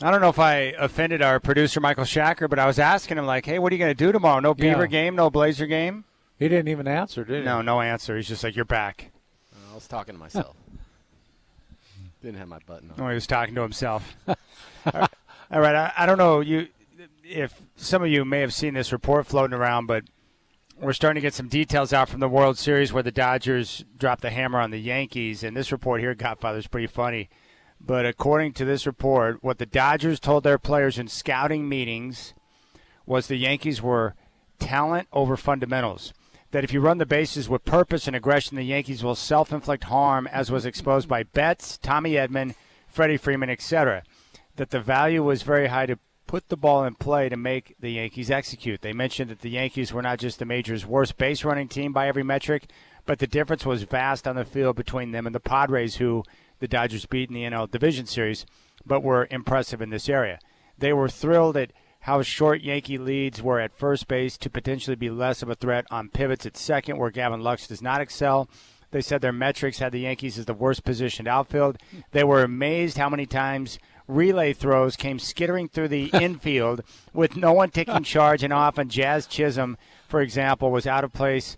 Speaker 1: I don't know if I offended our producer, Michael Shacker, but I was asking him, like, hey, what are you going to do tomorrow? No Beaver game, no Blazer game?
Speaker 2: He didn't even answer, did he?
Speaker 1: No answer. He's just like, you're back.
Speaker 6: I was talking to myself. Didn't have my button on.
Speaker 1: Oh, he was talking to himself. All right. I don't know if some of you may have seen this report floating around, but we're starting to get some details out from the World Series where the Dodgers dropped the hammer on the Yankees. And this report here, Godfather, is pretty funny. But according to this report, what the Dodgers told their players in scouting meetings was the Yankees were talent over fundamentals. That if you run the bases with purpose and aggression, the Yankees will self-inflict harm, as was exposed by Betts, Tommy Edman, Freddie Freeman, etc. That the value was very high to put the ball in play to make the Yankees execute. They mentioned that the Yankees were not just the major's worst base running team by every metric, but the difference was vast on the field between them and the Padres, who the Dodgers beat in the NL Division Series, but were impressive in this area. They were thrilled at how short Yankee leads were at first base to potentially be less of a threat on pivots at second, where Gavin Lux does not excel. They said their metrics had the Yankees as the worst positioned outfield. They were amazed how many times relay throws came skittering through the infield with no one taking charge, and often Jazz Chisholm, for example, was out of place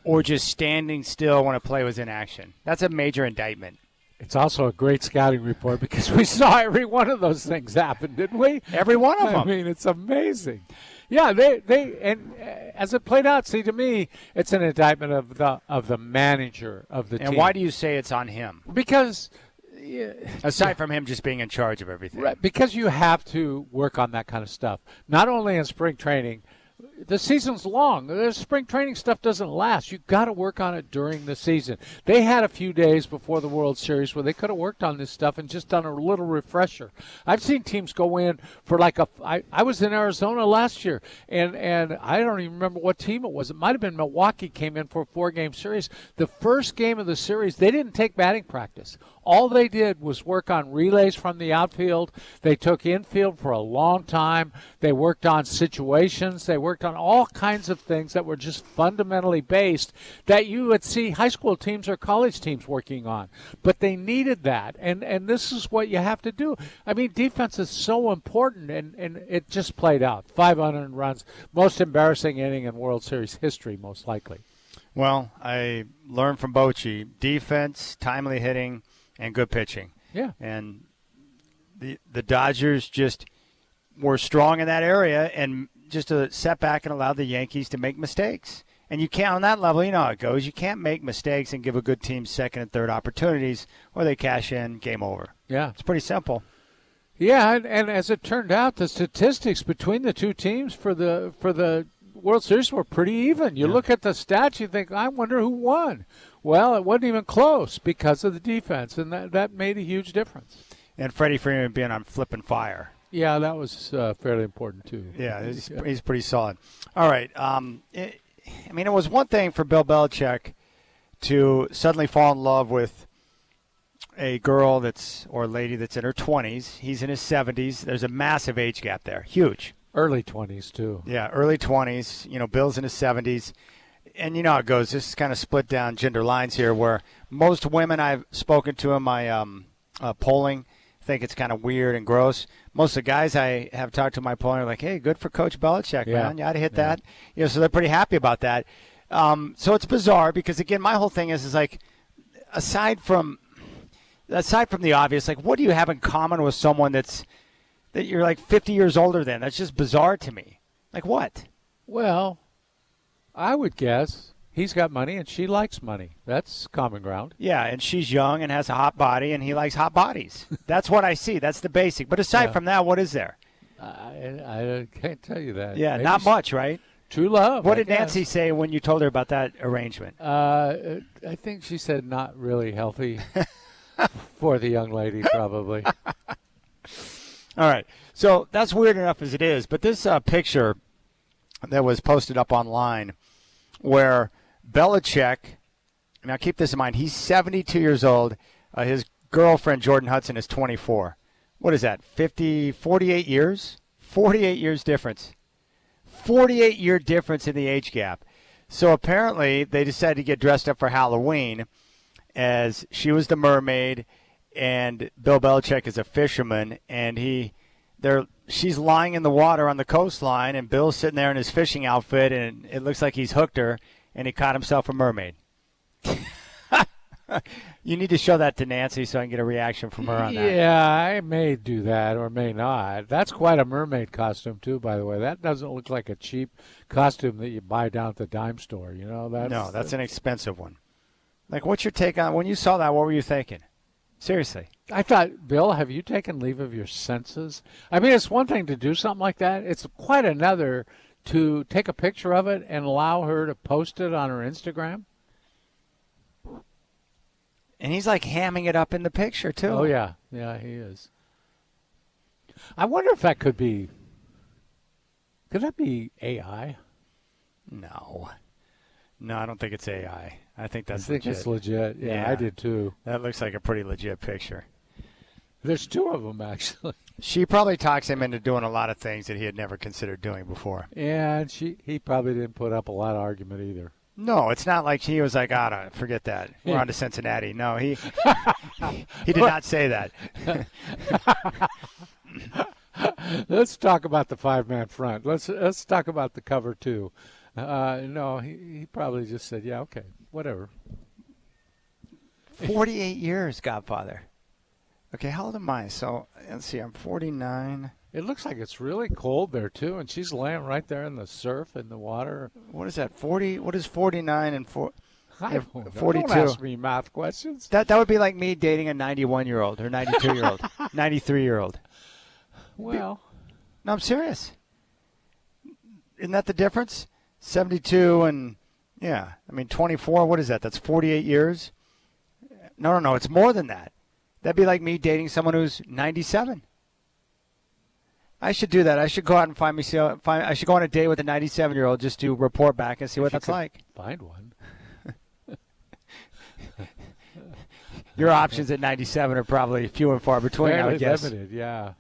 Speaker 1: or just standing still when a play was in action. That's a major indictment.
Speaker 2: It's also a great scouting report because we saw every one of those things happen, didn't we?
Speaker 1: Every one of them.
Speaker 2: I mean, it's amazing. Yeah, and as it played out, see, to me, it's an indictment of the manager of the team.
Speaker 1: And why do you say it's on him?
Speaker 2: Because
Speaker 1: aside from him just being in charge of everything.
Speaker 2: Right, because you have to work on that kind of stuff. Not only in spring training, the season's long. The spring training stuff doesn't last. You've got to work on it during the season. They had a few days before the World Series where they could have worked on this stuff and just done a little refresher. I've seen teams go in for I was in Arizona last year, and I don't even remember what team it was. It might have been Milwaukee came in for a 4-game series. The first game of the series, they didn't take batting practice. All they did was work on relays from the outfield. They took infield for a long time. They worked on situations. They worked on all kinds of things that were just fundamentally based that you would see high school teams or college teams working on. But they needed that, and this is what you have to do. I mean, defense is so important, and it just played out. 500 runs, most embarrassing inning in World Series history, most likely.
Speaker 1: Well, I learned from Bochy, defense, timely hitting, and good pitching.
Speaker 2: Yeah.
Speaker 1: And the Dodgers just were strong in that area and just a setback and allowed the Yankees to make mistakes. And you can't, on that level, you know how it goes. You can't make mistakes and give a good team second and third opportunities, or they cash in, game over.
Speaker 2: Yeah.
Speaker 1: It's pretty simple.
Speaker 2: Yeah, and as it turned out, the statistics between the two teams for the World Series were pretty even. You look at the stats, you think, I wonder who won. Well, it wasn't even close because of the defense, and that made a huge difference.
Speaker 1: And Freddie Freeman being on flipping fire.
Speaker 2: Yeah, that was fairly important, too.
Speaker 1: Yeah, he's pretty solid. All right. It was one thing for Bill Belichick to suddenly fall in love with a girl or a lady that's in her 20s. He's in his 70s. There's a massive age gap there. Huge.
Speaker 2: Early 20s, too.
Speaker 1: Yeah, early 20s. Bill's in his 70s. And you know how it goes. This is kind of split down gender lines here where most women I've spoken to in my polling think it's kind of weird and gross. Most of the guys I have talked to in my polling are like, hey, good for Coach Belichick, man. You ought to hit that. So they're pretty happy about that. So it's bizarre because, again, my whole thing is like, aside from the obvious, like, what do you have in common with someone that you're like 50 years older than? That's just bizarre to me. Like what?
Speaker 2: Well, I would guess he's got money and she likes money. That's common ground.
Speaker 1: Yeah, and she's young and has a hot body, and he likes hot bodies. That's what I see. That's the basic. But aside from that, what is there?
Speaker 2: I can't tell you that.
Speaker 1: Yeah,
Speaker 2: Maybe
Speaker 1: not much, right?
Speaker 2: True love.
Speaker 1: What did Nancy say when you told her about that arrangement?
Speaker 2: I think she said not really healthy for the young lady, probably.
Speaker 1: All right. So that's weird enough as it is. But this picture that was posted up online where Belichick, now keep this in mind, he's 72 years old. His girlfriend, Jordan Hudson, is 24. What is that, 48 years? 48 years difference. 48-year difference in the age gap. So apparently they decided to get dressed up for Halloween as she was the mermaid and Bill Belichick is a fisherman, and he she's lying in the water on the coastline, and Bill's sitting there in his fishing outfit, and it looks like he's hooked her, and he caught himself a mermaid. You need to show that to Nancy so I can get a reaction from her on that.
Speaker 2: Yeah, I may do that or may not. That's quite a mermaid costume, too, by the way. That doesn't look like a cheap costume that you buy down at the dime store, you know?
Speaker 1: No, that's an expensive one. Like, what's your take on, when you saw that, what were you thinking? Seriously.
Speaker 2: I thought, Bill, have you taken leave of your senses? I mean, it's one thing to do something like that. It's quite another to take a picture of it and allow her to post it on her Instagram.
Speaker 1: And he's like hamming it up in the picture, too.
Speaker 2: Oh, yeah. Yeah, he is. I wonder if that could that be AI?
Speaker 1: No, I don't think it's AI. I think that's
Speaker 2: legit. It's legit. Yeah, I did, too.
Speaker 1: That looks like a pretty legit picture.
Speaker 2: There's two of them, actually.
Speaker 1: She probably talks him into doing a lot of things that he had never considered doing before.
Speaker 2: Yeah, and he probably didn't put up a lot of argument either.
Speaker 1: No, it's not like he was like, forget that. We're on to Cincinnati. No, he did not say that.
Speaker 2: Let's talk about the five-man front. Let's talk about the cover, too. No, he probably just said, yeah, okay, whatever.
Speaker 1: 48 years, Godfather. Okay, how old am I? So, let's see, I'm 49.
Speaker 2: It looks like it's really cold there, too, and she's laying right there in the surf, in the water.
Speaker 1: What is that, 40? What is 49 and 42?
Speaker 2: Don't ask me math questions.
Speaker 1: That would be like me dating a 91-year-old or 92-year-old, 93-year-old.
Speaker 2: Well.
Speaker 1: No, I'm serious. Isn't that the difference? 72 and, 24, what is that? That's 48 years? No, it's more than that. That'd be like me dating someone who's 97. I should do that. I should go out and I should go on a date with a 97-year-old just to report back and see what that's like.
Speaker 2: Find one.
Speaker 1: Your options at 97 are probably few and far between, I would guess.
Speaker 2: Limited, yeah.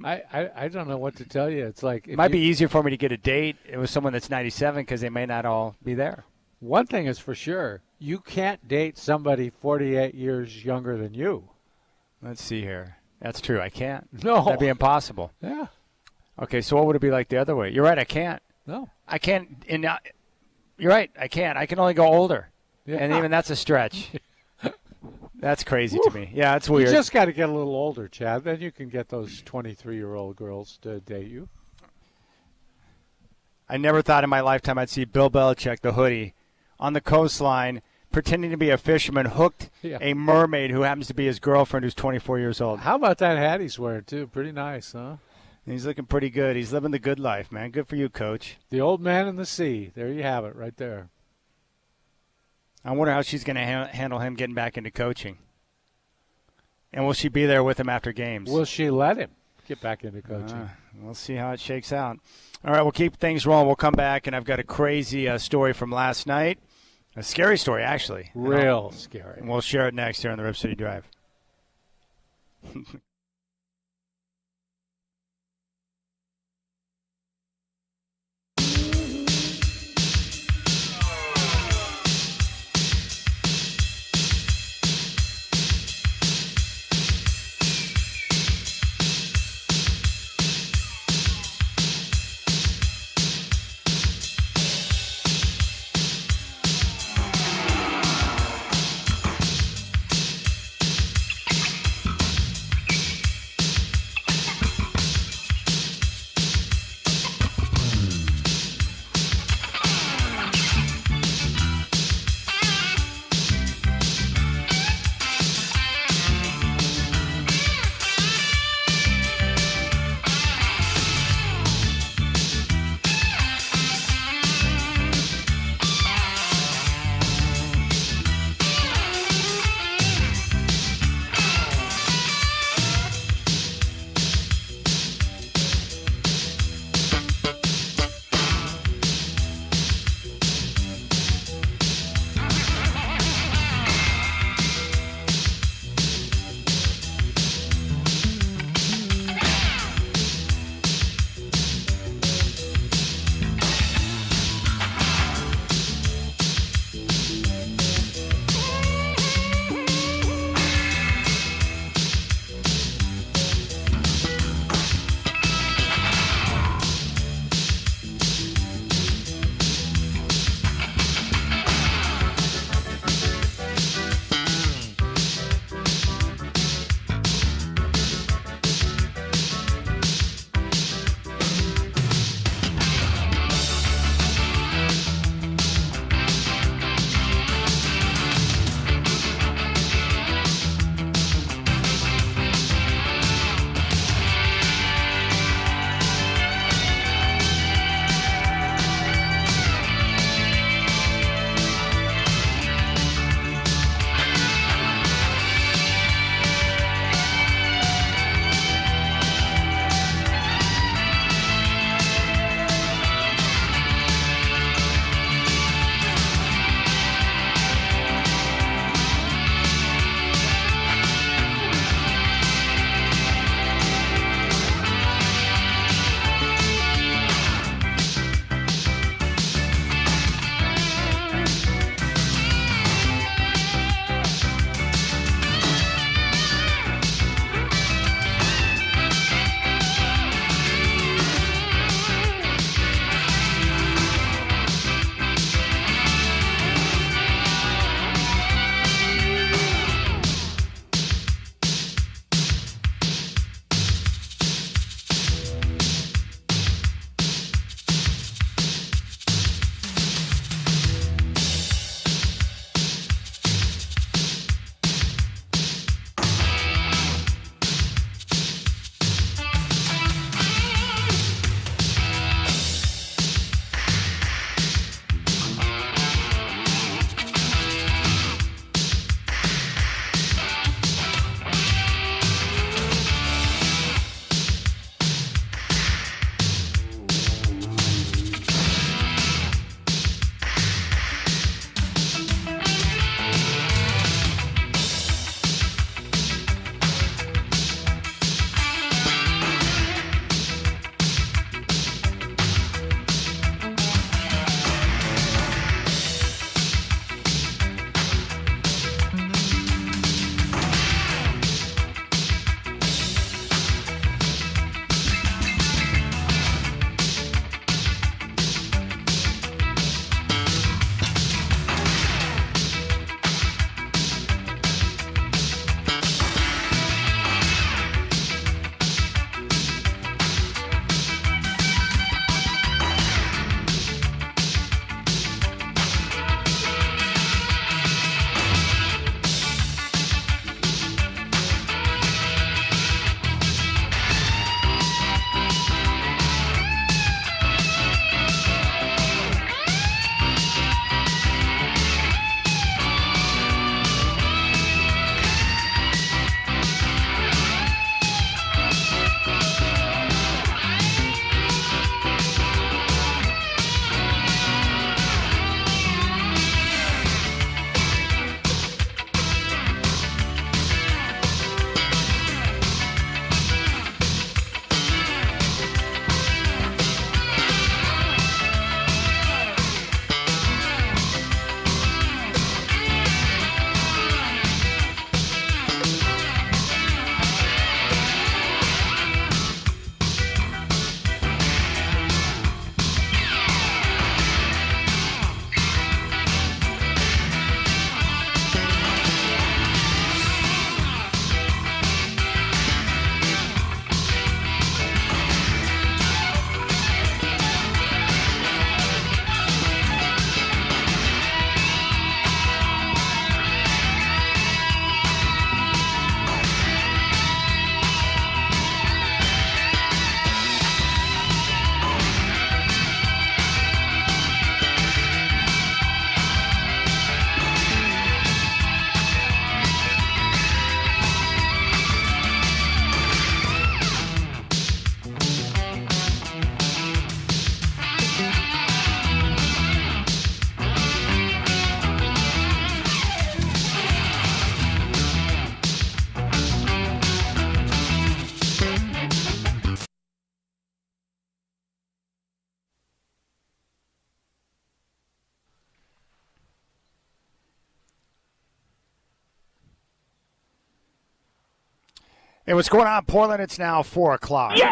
Speaker 2: I don't know what to tell you. It's like
Speaker 1: it might be easier for me to get a date with someone that's 97 because they may not all be there.
Speaker 2: One thing is for sure, you can't date somebody 48 years younger than you.
Speaker 1: Let's see here. That's true. I can't.
Speaker 2: No.
Speaker 1: That'd be impossible.
Speaker 2: Yeah.
Speaker 1: Okay, so what would it be like the other way? You're right, I can't.
Speaker 2: No.
Speaker 1: I can't. You're right, I can't. I can only go older. Yeah. And even that's a stretch. That's crazy to me. Yeah, it's weird.
Speaker 2: You just got to get a little older, Chad. Then you can get those 23-year-old girls to date you.
Speaker 1: I never thought in my lifetime I'd see Bill Belichick, the hoodie, on the coastline pretending to be a fisherman, hooked a mermaid who happens to be his girlfriend who's 24 years old.
Speaker 2: How about that hat he's wearing, too? Pretty nice, huh?
Speaker 1: He's looking pretty good. He's living the good life, man. Good for you, Coach.
Speaker 2: The old man in the sea. There you have it right there.
Speaker 1: I wonder how she's going to handle him getting back into coaching. And will she be there with him after games?
Speaker 2: Will she let him get back into coaching?
Speaker 1: We'll see how it shakes out. All right, we'll keep things rolling. We'll come back, and I've got a crazy story from last night. A scary story, actually.
Speaker 2: Real scary.
Speaker 1: And we'll share it next here on the Rip City Drive. Hey, what's going on, Portland? It's now 4 o'clock. The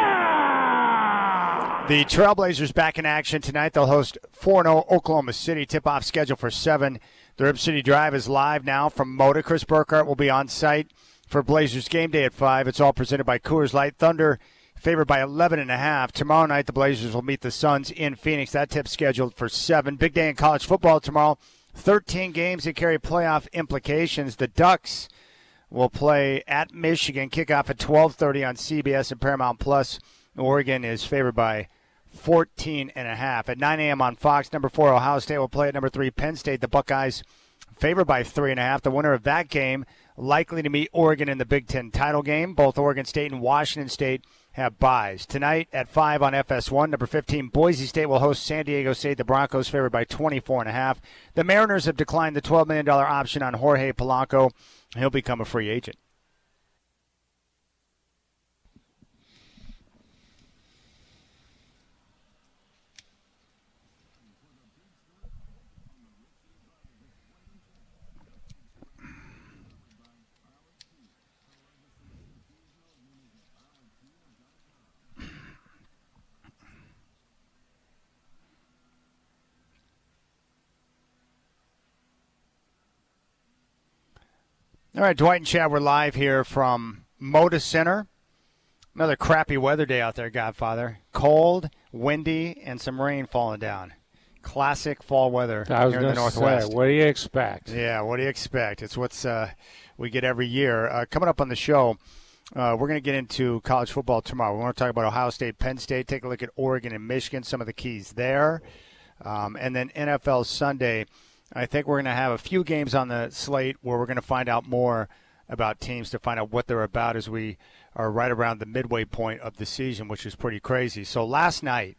Speaker 1: Trailblazers back in action tonight. They'll host 4-0 Oklahoma City. Tip-off scheduled for 7. The Rip City Drive is live now from Moda. Chris Burkhardt will be on site for Blazers Game Day at 5. It's all presented by Coors Light. Thunder favored by 11.5. Tomorrow night, the Blazers will meet the Suns in Phoenix. That tip's scheduled for 7. Big day in college football tomorrow. 13 games that carry playoff implications. The Ducks will play at Michigan. Kickoff at 12:30 on CBS and Paramount Plus. Oregon is favored by 14.5. At 9 a.m. on Fox, number 4 Ohio State will play at number 3 Penn State. The Buckeyes favored by 3.5. The winner of that game likely to meet Oregon in the Big Ten title game. Both Oregon State and Washington State have byes. Tonight at 5 on FS1, number 15 Boise State will host San Diego State. The Broncos favored by 24.5. The Mariners have declined the $12 million option on Jorge Polanco. He'll become a free agent. All right, Dwight and Chad, we're live here from Moda Center. Another crappy weather day out there, Godfather. Cold, windy, and some rain falling down. Classic fall weather here in the Northwest.
Speaker 2: Say, what do you expect?
Speaker 1: Yeah, what do you expect? It's what's we get every year. Coming up on the show, we're going to get into college football tomorrow. We want to talk about Ohio State, Penn State, take a look at Oregon and Michigan, some of the keys there. And then NFL Sunday. I think we're going to have a few games on the slate where we're going to find out more about teams to find out what they're about as we are right around the midway point of the season, which is pretty crazy. So last night,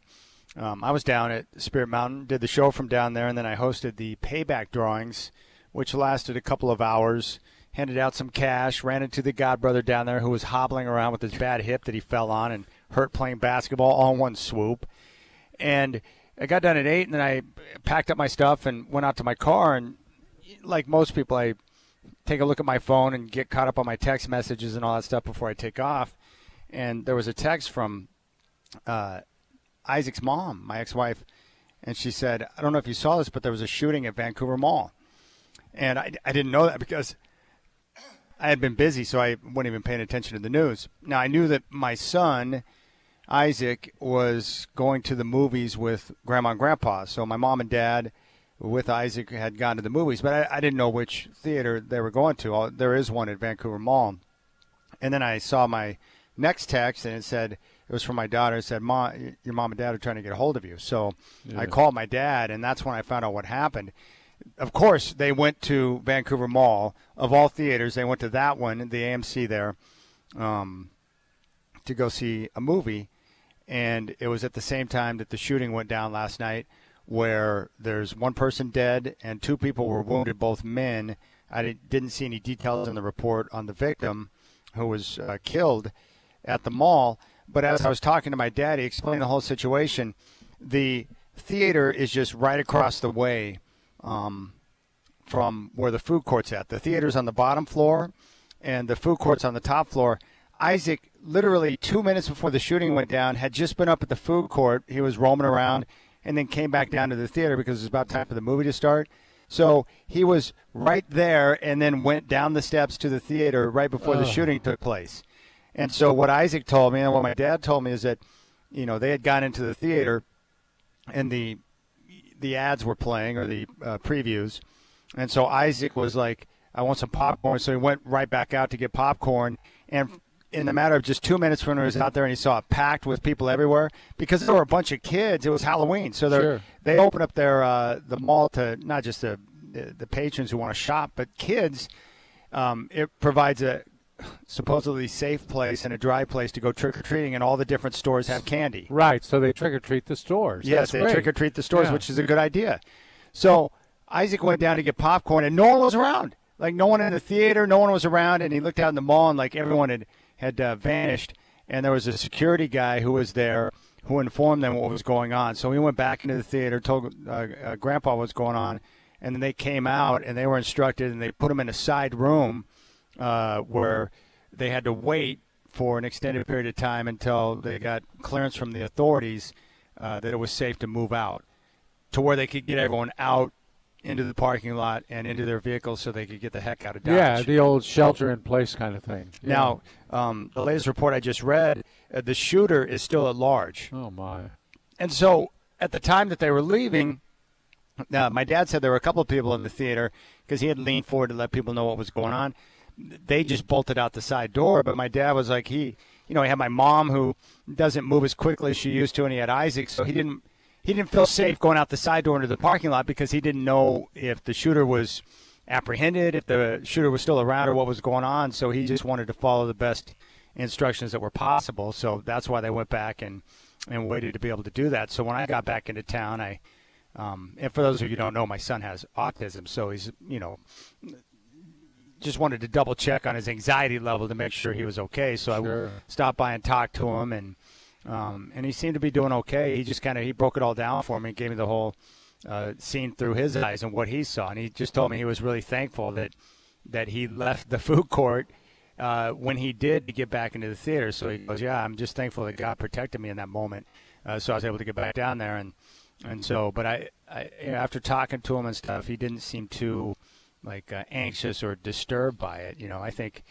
Speaker 1: I was down at Spirit Mountain, did the show from down there, and then I hosted the payback drawings, which lasted a couple of hours, handed out some cash, ran into the godbrother down there who was hobbling around with his bad hip that he fell on and hurt playing basketball all in one swoop. And I got done at 8, and then I packed up my stuff and went out to my car. And like most people, I take a look at my phone and get caught up on my text messages and all that stuff before I take off. And there was a text from Isaac's mom, my ex-wife, and she said, I don't know if you saw this, but there was a shooting at Vancouver Mall. And I didn't know that because I had been busy, so I wasn't even paying attention to the news. Now, I knew that my son – Isaac was going to the movies with Grandma and Grandpa. So my mom and dad with Isaac had gone to the movies, but I didn't know which theater they were going to. There is one at Vancouver Mall. And then I saw my next text, and it said, it was from my daughter. It said, Mom, your mom and dad are trying to get a hold of you. So I called my dad, and that's when I found out what happened. Of course, they went to Vancouver Mall. Of all theaters, they went to that one, the AMC there, to go see a movie. And it was at the same time that the shooting went down last night, where there's one person dead and 2 people were wounded, both men. I didn't see any details in the report on the victim who was killed at the mall. But as I was talking to my dad, he explained the whole situation. The theater is just right across the way from where the food court's at. The theater's on the bottom floor, and the food court's on the top floor. Isaac, literally 2 minutes before the shooting went down, had just been up at the food court. He was roaming around and then came back down to the theater because it was about time for the movie to start. So he was right there and then went down the steps to the theater right before the shooting took place. And so what Isaac told me and what my dad told me is that, you know, they had gone into the theater and the ads were playing, or the previews. And so Isaac was like, I want some popcorn. So he went right back out to get popcorn. And in the matter of just 2 minutes when he was out there, and he saw it packed with people everywhere, because there were a bunch of kids. It was Halloween, so they opened up the mall to not just the patrons who want to shop, but kids. It provides a supposedly safe place and a dry place to go trick-or-treating, and all the different stores have candy.
Speaker 2: Right, so they trick-or-treat the stores.
Speaker 1: Yes, they trick-or-treat the stores, which is a good idea. So Isaac went down to get popcorn, and no one was around. Like, no one in the theater, no one was around, and he looked out in the mall, and like everyone had vanished, and there was a security guy who was there who informed them what was going on. So he went back into the theater, told Grandpa what's going on, and then they came out, and they were instructed, and they put him in a side room where they had to wait for an extended period of time until they got clearance from the authorities that it was safe to move out, to where they could get everyone out into the parking lot and into their vehicles so they could get the heck out of Dodge.
Speaker 2: Yeah, the old shelter-in-place kind of thing. Yeah.
Speaker 1: Now, the latest report I just read, the shooter is still at large.
Speaker 2: Oh, my.
Speaker 1: And so at the time that they were leaving, my dad said there were a couple of people in the theater because he had leaned forward to let people know what was going on. They just bolted out the side door, but my dad was like, he had my mom who doesn't move as quickly as she used to, and he had Isaac, so he didn't feel safe going out the side door into the parking lot because he didn't know if the shooter was apprehended, if the shooter was still around, or what was going on. So he just wanted to follow the best instructions that were possible. So that's why they went back and waited to be able to do that. So when I got back into town, and for those of you who don't know, my son has autism, so he's, just wanted to double check on his anxiety level to make sure he was okay. So
Speaker 2: Sure.
Speaker 1: I stopped by and talked to him, and he seemed to be doing okay. He just he broke it all down for me and gave me the whole scene through his eyes and what he saw. And he just told me he was really thankful that he left the food court when he did to get back into the theater. So he goes, yeah, I'm just thankful that God protected me in that moment. So I was able to get back down there. And so, but I after talking to him and stuff, he didn't seem too anxious or disturbed by it. I think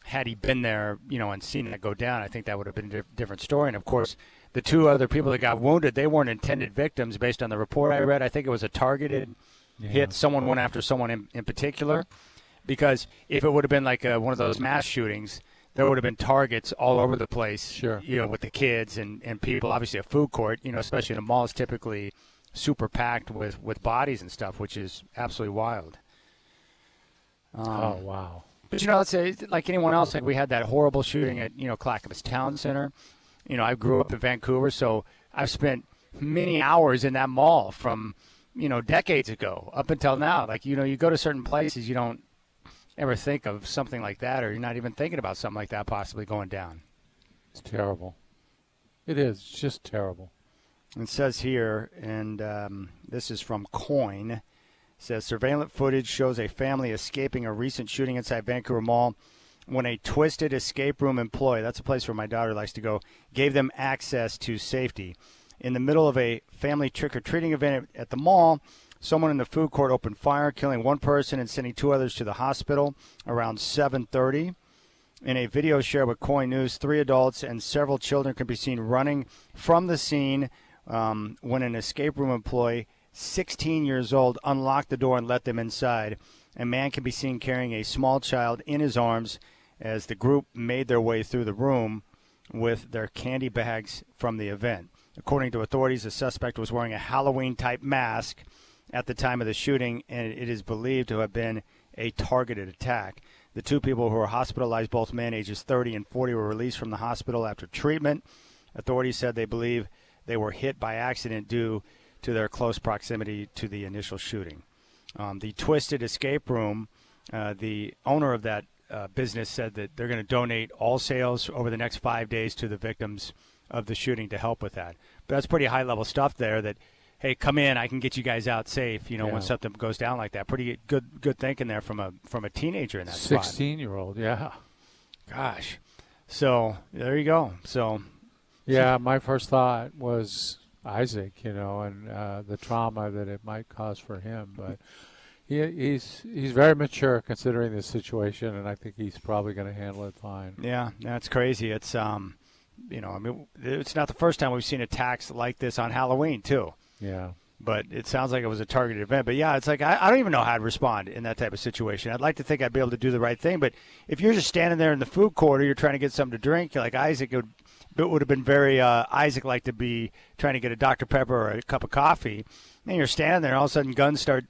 Speaker 1: had he been there, and seen that go down, I think that would have been a different story. And of course, the two other people that got wounded, they weren't intended victims based on the report I read. I think it was a targeted hit. Someone went after someone in particular, because if it would have been like one of those mass shootings, there would have been targets all over the place.
Speaker 2: Sure.
Speaker 1: With the kids and people. Obviously, a food court, especially in a mall, is typically super packed with bodies and stuff, which is absolutely wild.
Speaker 2: Oh, wow.
Speaker 1: But, let's say, like anyone else, we had that horrible shooting at, Clackamas Town Center. I grew up in Vancouver, so I've spent many hours in that mall from, decades ago up until now. You go to certain places, you don't ever think of something like that, or you're not even thinking about something like that possibly going down.
Speaker 2: It's terrible. It is. It's just terrible.
Speaker 1: It says here, and this is from Coin, it says surveillance footage shows a family escaping a recent shooting inside Vancouver Mall when a twisted escape room employee, that's a place where my daughter likes to go, gave them access to safety. In the middle of a family trick-or-treating event at the mall, someone in the food court opened fire, killing one person and sending two others to the hospital around 7:30. In a video shared with Coin News, 3 adults and several children can be seen running from the scene when an escape room employee, 16 years old, unlocked the door and let them inside. A man can be seen carrying a small child in his arms as the group made their way through the room with their candy bags from the event. According to authorities, the suspect was wearing a Halloween-type mask at the time of the shooting, and it is believed to have been a targeted attack. The two people who were hospitalized, both men ages 30 and 40, were released from the hospital after treatment. Authorities said they believe they were hit by accident due to their close proximity to the initial shooting. The Twisted Escape Room, the owner of that business said that they're going to donate all sales over the next 5 days to the victims of the shooting to help with that. But that's pretty high-level stuff there that, hey, come in, I can get you guys out safe, when something goes down like that. Pretty good thinking there from a teenager in that spot.
Speaker 2: 16-year-old, yeah.
Speaker 1: Gosh. So there you go. So
Speaker 2: yeah, my first thought was Isaac, and the trauma that it might cause for him. But he's very mature considering the situation, and I think he's probably going to handle it fine.
Speaker 1: Yeah, that's crazy. It's it's not the first time we've seen attacks like this on Halloween too.
Speaker 2: Yeah.
Speaker 1: But it sounds like it was a targeted event. But, yeah, it's like I don't even know how to respond in that type of situation. I'd like to think I'd be able to do the right thing. But if you're just standing there in the food court or you're trying to get something to drink, like Isaac, it would have been very Isaac-like to be trying to get a Dr. Pepper or a cup of coffee. And you're standing there and all of a sudden guns start,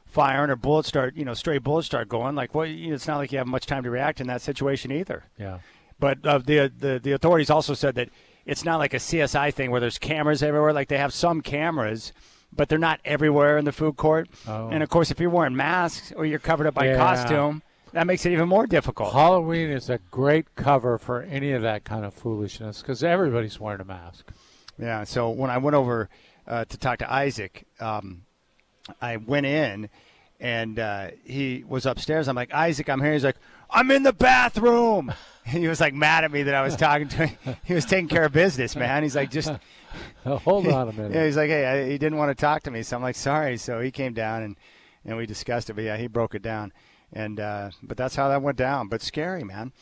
Speaker 1: firing or bullets start, stray bullets start going. Like, well, it's not like you have much time to react in that situation either.
Speaker 2: Yeah.
Speaker 1: But the authorities also said that it's not like a CSI thing where there's cameras everywhere. Like, they have some cameras, but they're not everywhere in the food court.
Speaker 2: Oh.
Speaker 1: And, of course, if you're wearing masks or you're covered up by costume, that makes it even more difficult.
Speaker 2: Halloween is a great cover for any of that kind of foolishness because everybody's wearing a mask.
Speaker 1: Yeah, so when I went over to talk to Isaac, I went in, And he was upstairs. I'm like, Isaac, I'm here. He's like, I'm in the bathroom. He was like mad at me that I was talking to him. He was taking care of business, man. He's like, just
Speaker 2: hold on a minute.
Speaker 1: Yeah, he's like, hey, he didn't want to talk to me. So I'm like, sorry. So he came down and we discussed it. But yeah, he broke it down. And but that's how that went down. But scary, man.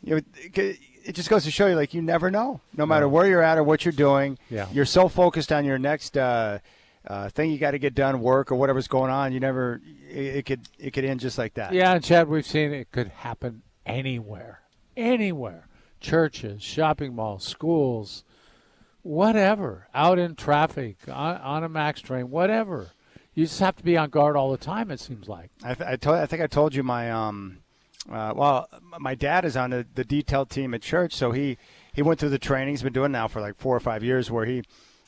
Speaker 1: It just goes to show you, like, you never know. No matter where you're at or what you're doing, you're so focused on your next thing you got to get done, work or whatever's going on. You never. It could end just like that.
Speaker 2: Yeah, and Chad, we've seen it could happen anywhere. Churches, shopping malls, schools, whatever. Out in traffic, on a MAX train, whatever. You just have to be on guard all the time, it seems like.
Speaker 1: I think I told you my my dad is on the detail team at church, so he went through the training. He's been doing it now for like 4 or 5 years, where he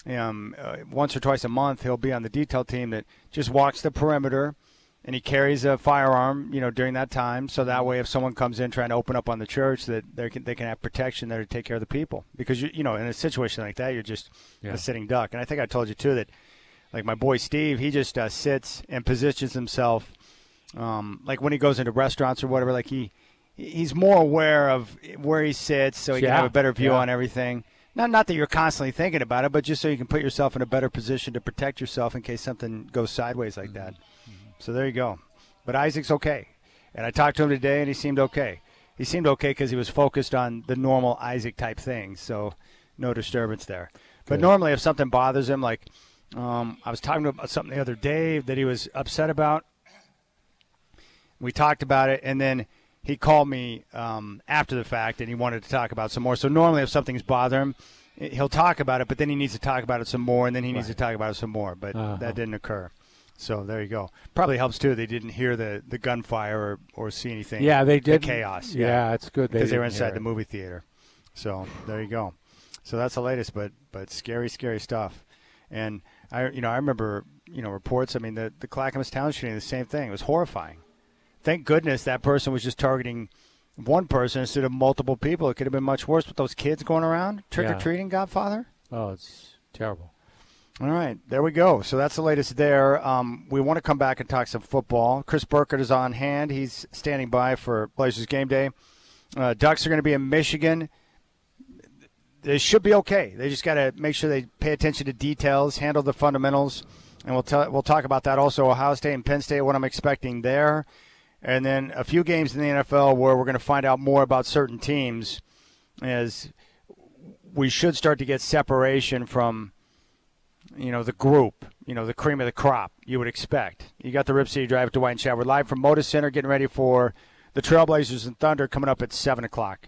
Speaker 1: once or twice a month he'll be on the detail team that just walks the perimeter, and he carries a firearm, during that time, so that way if someone comes in trying to open up on the church, that they can have protection there to take care of the people. Because in a situation like that, you're just a sitting duck. And I think I told you too that, like, my boy Steve, he just sits and positions himself. Like when he goes into restaurants or whatever, like he's more aware of where he sits, so he can have a better view on everything. Not that you're constantly thinking about it, but just so you can put yourself in a better position to protect yourself in case something goes sideways like that. So there you go. But Isaac's okay. And I talked to him today, and he seemed okay. He seemed okay because he was focused on the normal Isaac-type things, so no disturbance there. But normally if something bothers him, like I was talking to him about something the other day that he was upset about. We talked about it, and then he called me after the fact, and he wanted to talk about some more. So normally if something's bothering him, he'll talk about it, but then he needs to talk about it some more, and then he needs to talk about it some more. But that didn't occur. So there you go. Probably helps, too. They didn't hear the gunfire or see anything.
Speaker 2: Yeah, they did.
Speaker 1: The chaos.
Speaker 2: Yeah, it's good.
Speaker 1: Because they were inside the movie theater. So there you go. So that's the latest, but scary, scary stuff. And I remember, reports. I mean, the Clackamas Town shooting, the same thing. It was horrifying. Thank goodness that person was just targeting one person instead of multiple people. It could have been much worse with those kids going around trick-or-treating, Godfather.
Speaker 2: Oh, it's terrible.
Speaker 1: All right, there we go. So that's the latest there. We want to come back and talk some football. Chris Burkett is on hand. He's standing by for Blazers game day. Ducks are going to be in Michigan. They should be okay. They just got to make sure they pay attention to details, handle the fundamentals, and we'll talk about that also. Ohio State and Penn State, what I'm expecting there. And then a few games in the NFL where we're going to find out more about certain teams, as we should start to get separation from the group, the cream of the crop you would expect. You got the Rip City Drive with Dwight and Chad. We're live from Moda Center, getting ready for the Trailblazers and Thunder coming up at 7 o'clock.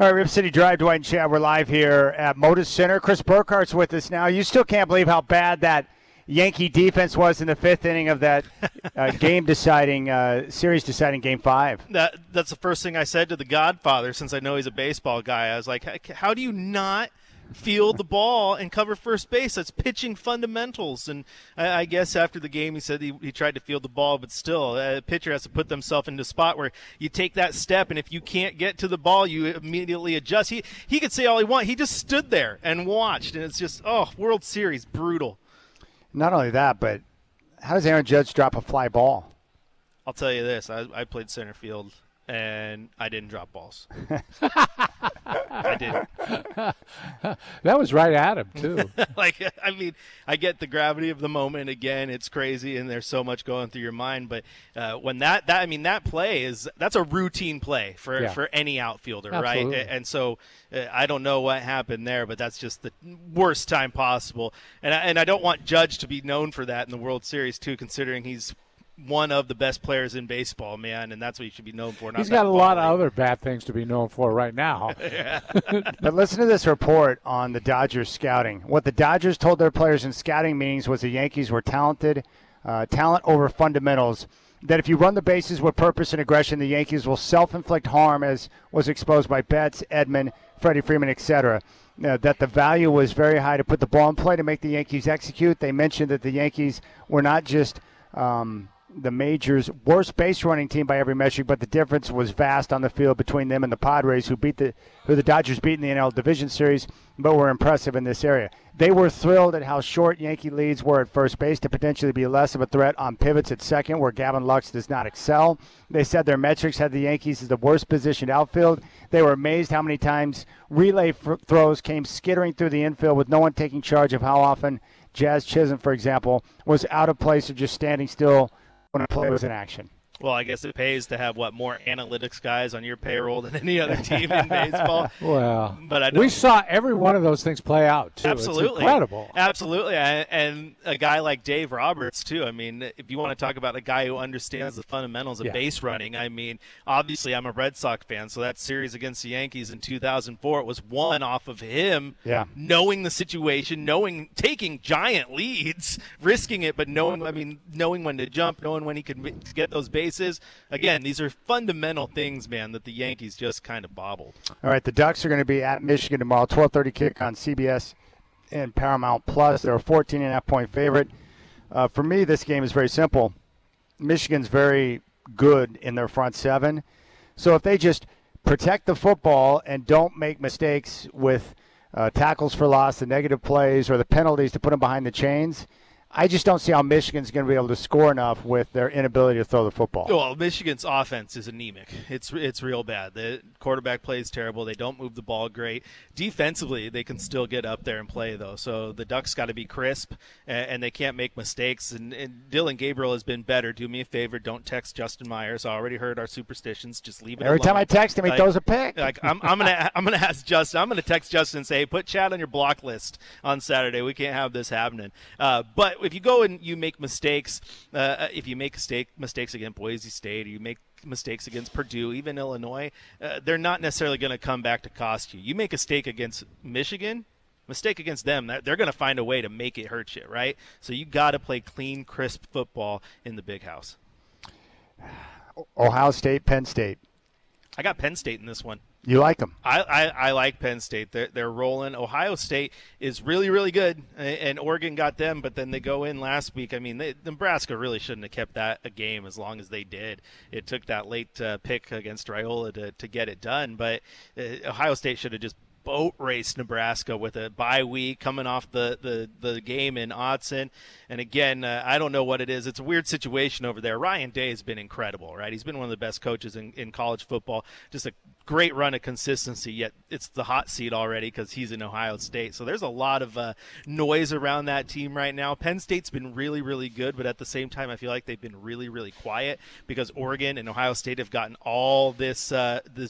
Speaker 1: All right, Rip City Drive, Dwight and Chad. We're live here at Moda Center. Chris Burkhart's with us now. You still can't believe how bad that Yankee defense was in the fifth inning of that series-deciding Game 5.
Speaker 7: That's the first thing I said to the Godfather, since I know he's a baseball guy. I was like, how do you not field the ball and cover first base? That's pitching fundamentals. And I guess after the game he said he tried to field the ball, but still, a pitcher has to put themselves into a spot where you take that step, and if you can't get to the ball, you immediately adjust. He could say all he wants. He just stood there and watched, and it's just, World Series, brutal.
Speaker 1: Not only that, but how does Aaron Judge drop a fly ball?
Speaker 7: I'll tell you this. I played center field, and I didn't drop balls. I didn't.
Speaker 2: That was right at him, too.
Speaker 7: I get the gravity of the moment. Again, it's crazy, and there's so much going through your mind. But when that play that's a routine play for any outfielder,
Speaker 2: Absolutely.
Speaker 7: right? And so I don't know what happened there, but that's just the worst time possible. And I don't want Judge to be known for that in the World Series, too, considering he's one of the best players in baseball, man, and that's what he should be known for.
Speaker 2: He's got a lot of other bad things to be known for right now.
Speaker 1: But listen to this report on the Dodgers scouting. What the Dodgers told their players in scouting meetings was the Yankees were talent over fundamentals, that if you run the bases with purpose and aggression, the Yankees will self-inflict harm, as was exposed by Betts, Edman, Freddie Freeman, etc. That the value was very high to put the ball in play to make the Yankees execute. They mentioned that the Yankees were not just the major's worst base running team by every measure, but the difference was vast on the field between them and the Padres, who the Dodgers beat in the NL Division Series, but were impressive in this area. They were thrilled at how short Yankee leads were at first base to potentially be less of a threat on pivots at second, where Gavin Lux does not excel. They said their metrics had the Yankees as the worst positioned outfield. They were amazed how many times relay throws came skittering through the infield with no one taking charge of how often Jazz Chisholm, for example, was out of place or just standing still when a play was in action.
Speaker 7: Well, I guess it pays to have, more analytics guys on your payroll than any other team in baseball.
Speaker 2: Well,
Speaker 7: but
Speaker 2: we saw every one of those things play out, too.
Speaker 7: Absolutely.
Speaker 2: It's incredible.
Speaker 7: Absolutely. And a guy like Dave Roberts, too. I mean, if you want to talk about a guy who understands the fundamentals of base running, I mean, obviously I'm a Red Sox fan, so that series against the Yankees in 2004, it was won off of him knowing the situation, taking giant leads, risking it, but knowing when to jump, knowing when he could get those bases. Again, these are fundamental things, man, that the Yankees just kind of bobbled.
Speaker 1: All right, the Ducks are going to be at Michigan tomorrow, 12:30 kick on CBS and Paramount Plus. They're a 14.5-point favorite. For me, this game is very simple. Michigan's very good in their front seven. So if they just protect the football and don't make mistakes with tackles for loss, the negative plays, or the penalties to put them behind the chains, I just don't see how Michigan's going to be able to score enough with their inability to throw the football.
Speaker 7: Well, Michigan's offense is anemic. It's real bad. The quarterback play is terrible. They don't move the ball great. Defensively, they can still get up there and play, though. So the Ducks got to be crisp, and they can't make mistakes. And Dylan Gabriel has been better. Do me a favor. Don't text Justin Myers. I already heard our superstitions. Just leave it alone.
Speaker 1: Every time I text him, he throws a pick.
Speaker 7: I'm gonna ask Justin. I'm gonna text Justin and say, hey, put Chad on your block list on Saturday. We can't have this happening. But if you go and you make mistakes, if you make mistakes against Boise State, or you make mistakes against Purdue, even Illinois, they're not necessarily going to come back to cost you. You make a mistake against Michigan, mistake against them, they're going to find a way to make it hurt you, right? So you got to play clean, crisp football in the big house.
Speaker 1: Ohio State, Penn State.
Speaker 7: I got Penn State in this one.
Speaker 1: You like them?
Speaker 7: I like Penn State. They're rolling. Ohio State is really, really good, and Oregon got them, but then they go in last week. I mean, Nebraska really shouldn't have kept that a game as long as they did. It took that late pick against Raiola to get it done, but Ohio State should have just boat raced Nebraska with a bye week coming off the game in Autzen. And again, I don't know what it is. It's a weird situation over there. Ryan Day has been incredible, right? He's been one of the best coaches in college football. Just a great run of consistency, yet it's the hot seat already because he's in Ohio State. So there's a lot of noise around that team right now. Penn State's been really, really good, but at the same time, I feel like they've been really, really quiet because Oregon and Ohio State have gotten all this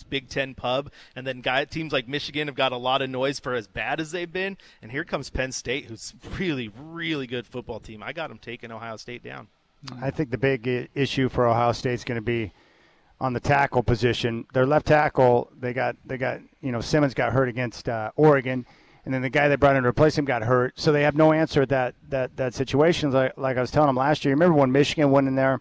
Speaker 7: Big Ten pub, and then teams like Michigan have got a lot of noise for as bad as they've been. And here comes Penn State, who's really, really good football team. I got them taking Ohio State down.
Speaker 1: I think the big issue for Ohio State is going to be on the tackle position. Their left tackle, they got Simmons got hurt against Oregon, and then the guy they brought in to replace him got hurt. So they have no answer at that situation. Like I was telling them last year, remember when Michigan went in there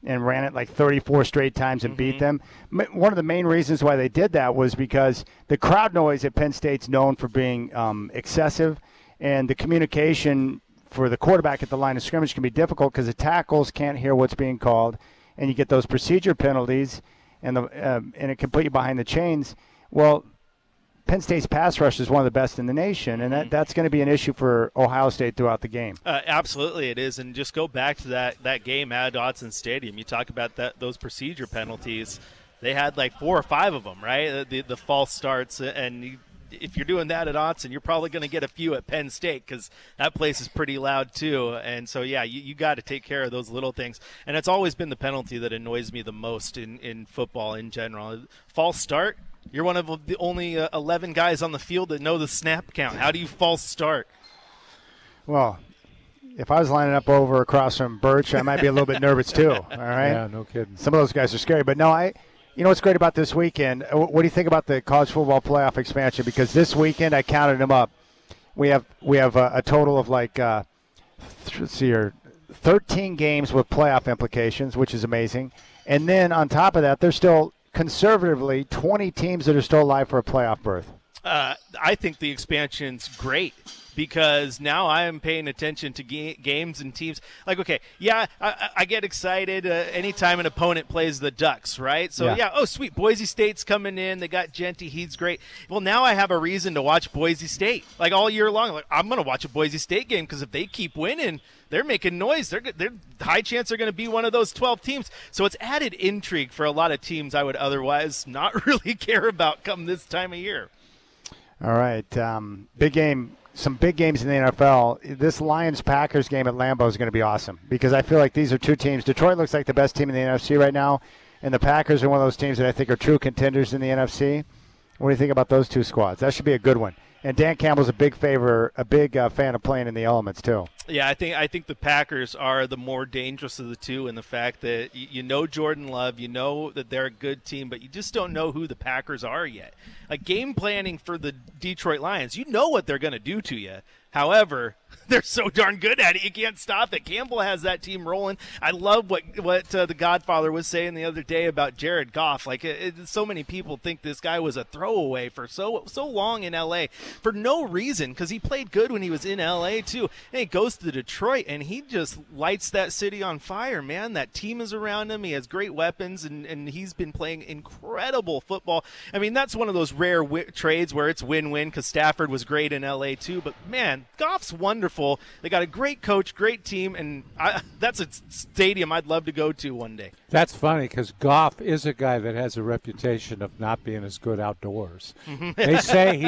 Speaker 1: and ran it like 34 straight times and beat them? One of the main reasons why they did that was because the crowd noise at Penn State's known for being excessive, and the communication for the quarterback at the line of scrimmage can be difficult because the tackles can't hear what's being called, and you get those procedure penalties, and it can put you behind the chains. Well, Penn State's pass rush is one of the best in the nation, and that's going to be an issue for Ohio State throughout the game.
Speaker 7: Absolutely it is, and just go back to that game at Autzen Stadium. You talk about those procedure penalties. They had like 4 or 5 of them, right? The false starts, and if you're doing that at Autzen, you're probably going to get a few at Penn State because that place is pretty loud too. And so, yeah, you got to take care of those little things. And it's always been the penalty that annoys me the most in football in general. False start. You're one of the only 11 guys on the field that know the snap count. How do you false start?
Speaker 1: Well, if I was lining up over across from Birch, I might be a little bit nervous too. All right?
Speaker 2: Yeah, no kidding.
Speaker 1: Some of those guys are scary. But no, you know what's great about this weekend? What do you think about the college football playoff expansion? Because this weekend, I counted them up. We have a total of like, let's see here, 13 games with playoff implications, which is amazing. And then on top of that, there's still conservatively 20 teams that are still alive for a playoff berth.
Speaker 7: I think the expansion's great because now I am paying attention to games and teams. Like, okay, yeah, I get excited anytime an opponent plays the Ducks, right? So, yeah, oh, sweet, Boise State's coming in. They got Genty. He's great. Well, now I have a reason to watch Boise State. Like, all year long, like, I'm going to watch a Boise State game because if they keep winning, they're making noise. They're high chance they're going to be one of those 12 teams. So it's added intrigue for a lot of teams I would otherwise not really care about come this time of year.
Speaker 1: All right, big game. Some big games in the NFL. This Lions-Packers game at Lambeau is going to be awesome because I feel like these are two teams. Detroit looks like the best team in the NFC right now, and the Packers are one of those teams that I think are true contenders in the NFC. What do you think about those two squads? That should be a good one. And Dan Campbell's a big fan of playing in the elements too.
Speaker 7: Yeah, I think the Packers are the more dangerous of the two in the fact that you know Jordan Love, you know that they're a good team, but you just don't know who the Packers are yet. Like game planning for the Detroit Lions, you know what they're going to do to you. However, they're so darn good at it, you can't stop it. Campbell has that team rolling. I love what the Godfather was saying the other day about Jared Goff. Like, so many people think this guy was a throwaway for so long in L.A. for no reason because he played good when he was in L.A. too. And he goes to Detroit, and he just lights that city on fire, man. That team is around him. He has great weapons, and he's been playing incredible football. I mean, that's one of those rare trades where it's win-win because Stafford was great in L.A. too. But, man, Goff's wonderful. They got a great coach, great team, and that's a stadium I'd love to go to one day.
Speaker 2: That's funny because Goff is a guy that has a reputation of not being as good outdoors. They say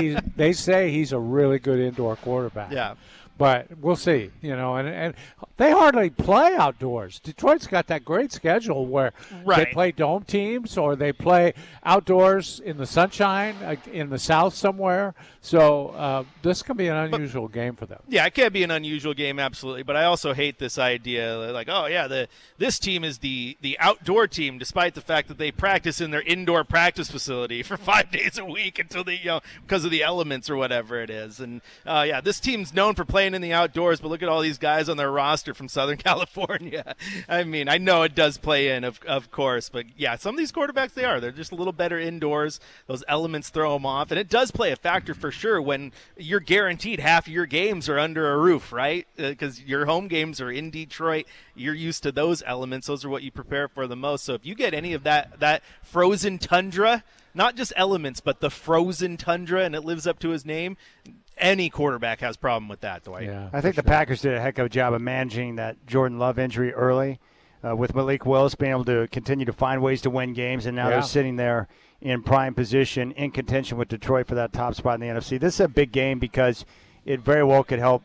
Speaker 2: he's a really good indoor quarterback.
Speaker 7: Yeah.
Speaker 2: But we'll see, and they hardly play outdoors. Detroit's got that great schedule where they play dome teams or they play outdoors in the sunshine in the south somewhere. So this can be an unusual game for them.
Speaker 7: Yeah, it can be an unusual game, absolutely. But I also hate this idea, like, oh yeah, this team is the outdoor team, despite the fact that they practice in their indoor practice facility for 5 days a week until they, because of the elements or whatever it is. And yeah, this team's known for playing in the outdoors, but look at all these guys on their roster from Southern California. I mean, I know it does play in, of course, but yeah, some of these quarterbacks, they're just a little better indoors. Those elements throw them off, and it does play a factor for sure when you're guaranteed half of your games are under a roof, right? Because your home games are in Detroit. You're used to those elements. Those are what you prepare for the most. So if you get any of that frozen tundra, not just elements, but the frozen tundra, and it lives up to his name, any quarterback has a problem with that, Dwight.
Speaker 1: Yeah, I think the Packers did a heck of a job of managing that Jordan Love injury early with Malik Willis being able to continue to find ways to win games, and now they're sitting there in prime position in contention with Detroit for that top spot in the NFC. This is a big game because it very well could help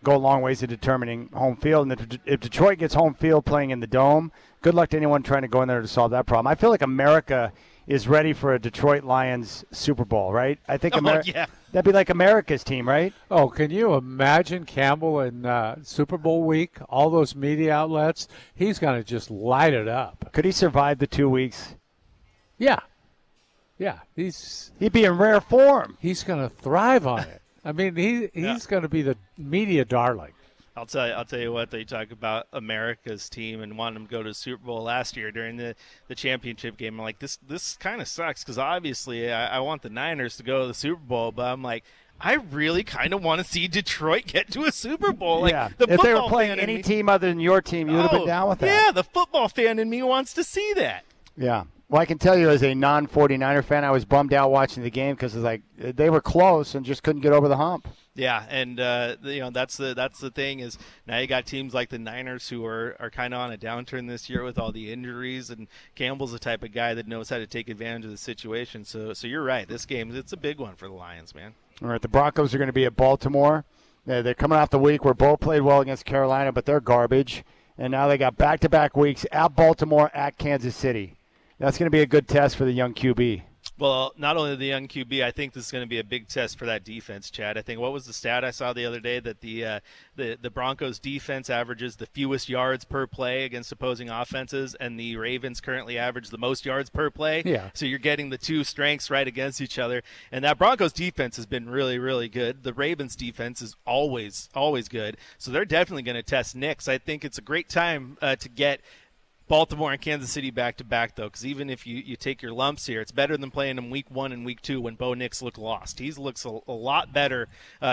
Speaker 1: go a long ways in determining home field. And if Detroit gets home field playing in the Dome, good luck to anyone trying to go in there to solve that problem. I feel like America is ready for a Detroit Lions Super Bowl, right? I think that'd be like America's team, right?
Speaker 2: Oh, can you imagine Campbell in Super Bowl week, all those media outlets? He's going to just light it up.
Speaker 1: Could he survive the 2 weeks?
Speaker 2: Yeah.
Speaker 1: He'd be in rare form.
Speaker 2: He's going to thrive on it. I mean, he's going to be the media darling.
Speaker 7: I'll tell you what, they talk about America's team and wanting them to go to the Super Bowl last year during the championship game. I'm like, this kind of sucks because obviously I want the Niners to go to the Super Bowl, but I'm like, I really kind of want to see Detroit get to a Super Bowl. Like,
Speaker 1: yeah,
Speaker 7: the
Speaker 1: if they were
Speaker 7: football
Speaker 1: playing
Speaker 7: fan
Speaker 1: any
Speaker 7: in me,
Speaker 1: team other than your team, you would have been down with that.
Speaker 7: Yeah, the football fan in me wants to see that.
Speaker 1: Yeah. Well, I can tell you as a non-49er fan, I was bummed out watching the game because like they were close and just couldn't get over the hump.
Speaker 7: Yeah, and that's the thing is now you got teams like the Niners who are kind of on a downturn this year with all the injuries, and Campbell's the type of guy that knows how to take advantage of the situation. So you're right, this game it's a big one for the Lions, man.
Speaker 1: All right, the Broncos are going to be at Baltimore. They're coming off the week where Bo played well against Carolina, but they're garbage. And now they got back-to-back weeks at Baltimore, at Kansas City. That's going to be a good test for the young QB.
Speaker 7: Well, not only the young QB, I think this is going to be a big test for that defense, Chad. I think what was the stat I saw the other day that the Broncos defense averages the fewest yards per play against opposing offenses, and the Ravens currently average the most yards per play.
Speaker 2: Yeah.
Speaker 7: So you're getting the two strengths right against each other, and that Broncos defense has been really, really good. The Ravens defense is always good, so they're definitely going to test Nick's. I think it's a great time to get Baltimore and Kansas City back-to-back, though, because even if you take your lumps here, it's better than playing them week 1 and week 2 when Bo Nix looked lost. He looks a lot better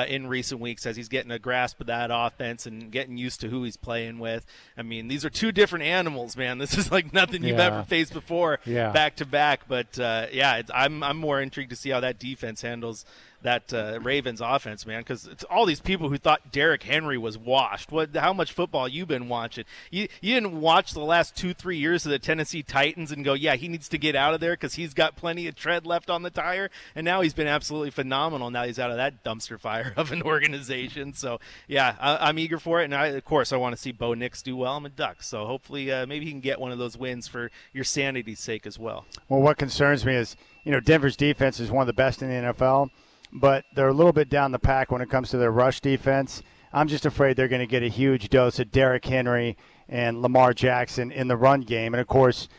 Speaker 7: in recent weeks as he's getting a grasp of that offense and getting used to who he's playing with. I mean, these are two different animals, man. This is like nothing you've ever faced before back-to-back. But, I'm more intrigued to see how that defense handles that Ravens offense, man, because it's all these people who thought Derrick Henry was washed. How much football you been watching? You didn't watch the last 2-3 years of the Tennessee Titans and go, yeah, he needs to get out of there because he's got plenty of tread left on the tire, and now he's been absolutely phenomenal. Now he's out of that dumpster fire of an organization. So, yeah, I'm eager for it, and of course I want to see Bo Nix do well. I'm a Duck, so hopefully maybe he can get one of those wins for your sanity's sake as well.
Speaker 1: Well, what concerns me is, Denver's defense is one of the best in the NFL, but they're a little bit down the pack when it comes to their rush defense. I'm just afraid they're going to get a huge dose of Derrick Henry and Lamar Jackson in the run game. And, of course,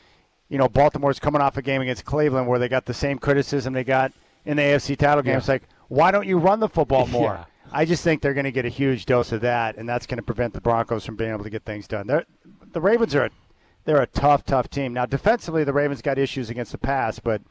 Speaker 1: Baltimore's coming off a game against Cleveland where they got the same criticism they got in the AFC title game. Yeah. It's like, why don't you run the football more? Yeah. I just think they're going to get a huge dose of that, and that's going to prevent the Broncos from being able to get things done. The Ravens they're a tough team. Now, defensively, the Ravens got issues against the pass, but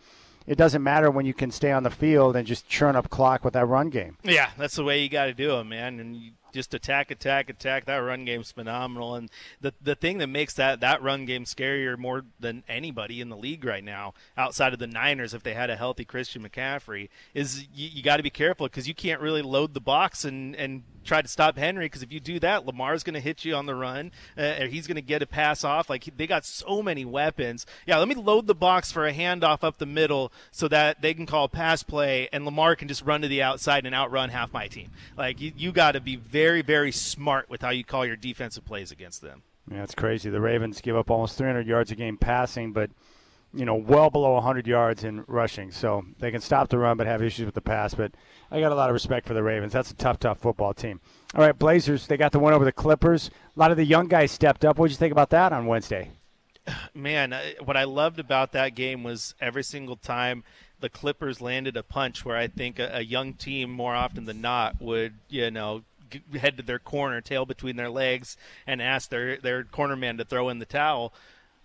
Speaker 1: it doesn't matter when you can stay on the field and just churn up clock with that run game.
Speaker 7: Yeah, that's the way you got to do it, man. And you just attack. That run game's phenomenal. And the thing that makes that run game scarier more than anybody in the league right now, outside of the Niners, if they had a healthy Christian McCaffrey, is you got to be careful because you can't really load the box and try to stop Henry, because if you do that, Lamar's going to hit you on the run. He's going to get a pass off. They got so many weapons. Yeah, let me load the box for a handoff up the middle so that they can call a pass play and Lamar can just run to the outside and outrun half my team. You got to be very, very smart with how you call your defensive plays against them.
Speaker 1: Yeah, it's crazy. The Ravens give up almost 300 yards a game passing, but well below 100 yards in rushing. So they can stop the run but have issues with the pass. But I got a lot of respect for the Ravens. That's a tough football team. All right, Blazers, they got the win over the Clippers. A lot of the young guys stepped up. What did you think about that on Wednesday?
Speaker 7: Man, what I loved about that game was every single time the Clippers landed a punch where I think a young team more often than not would, head to their corner, tail between their legs, and ask their corner man to throw in the towel.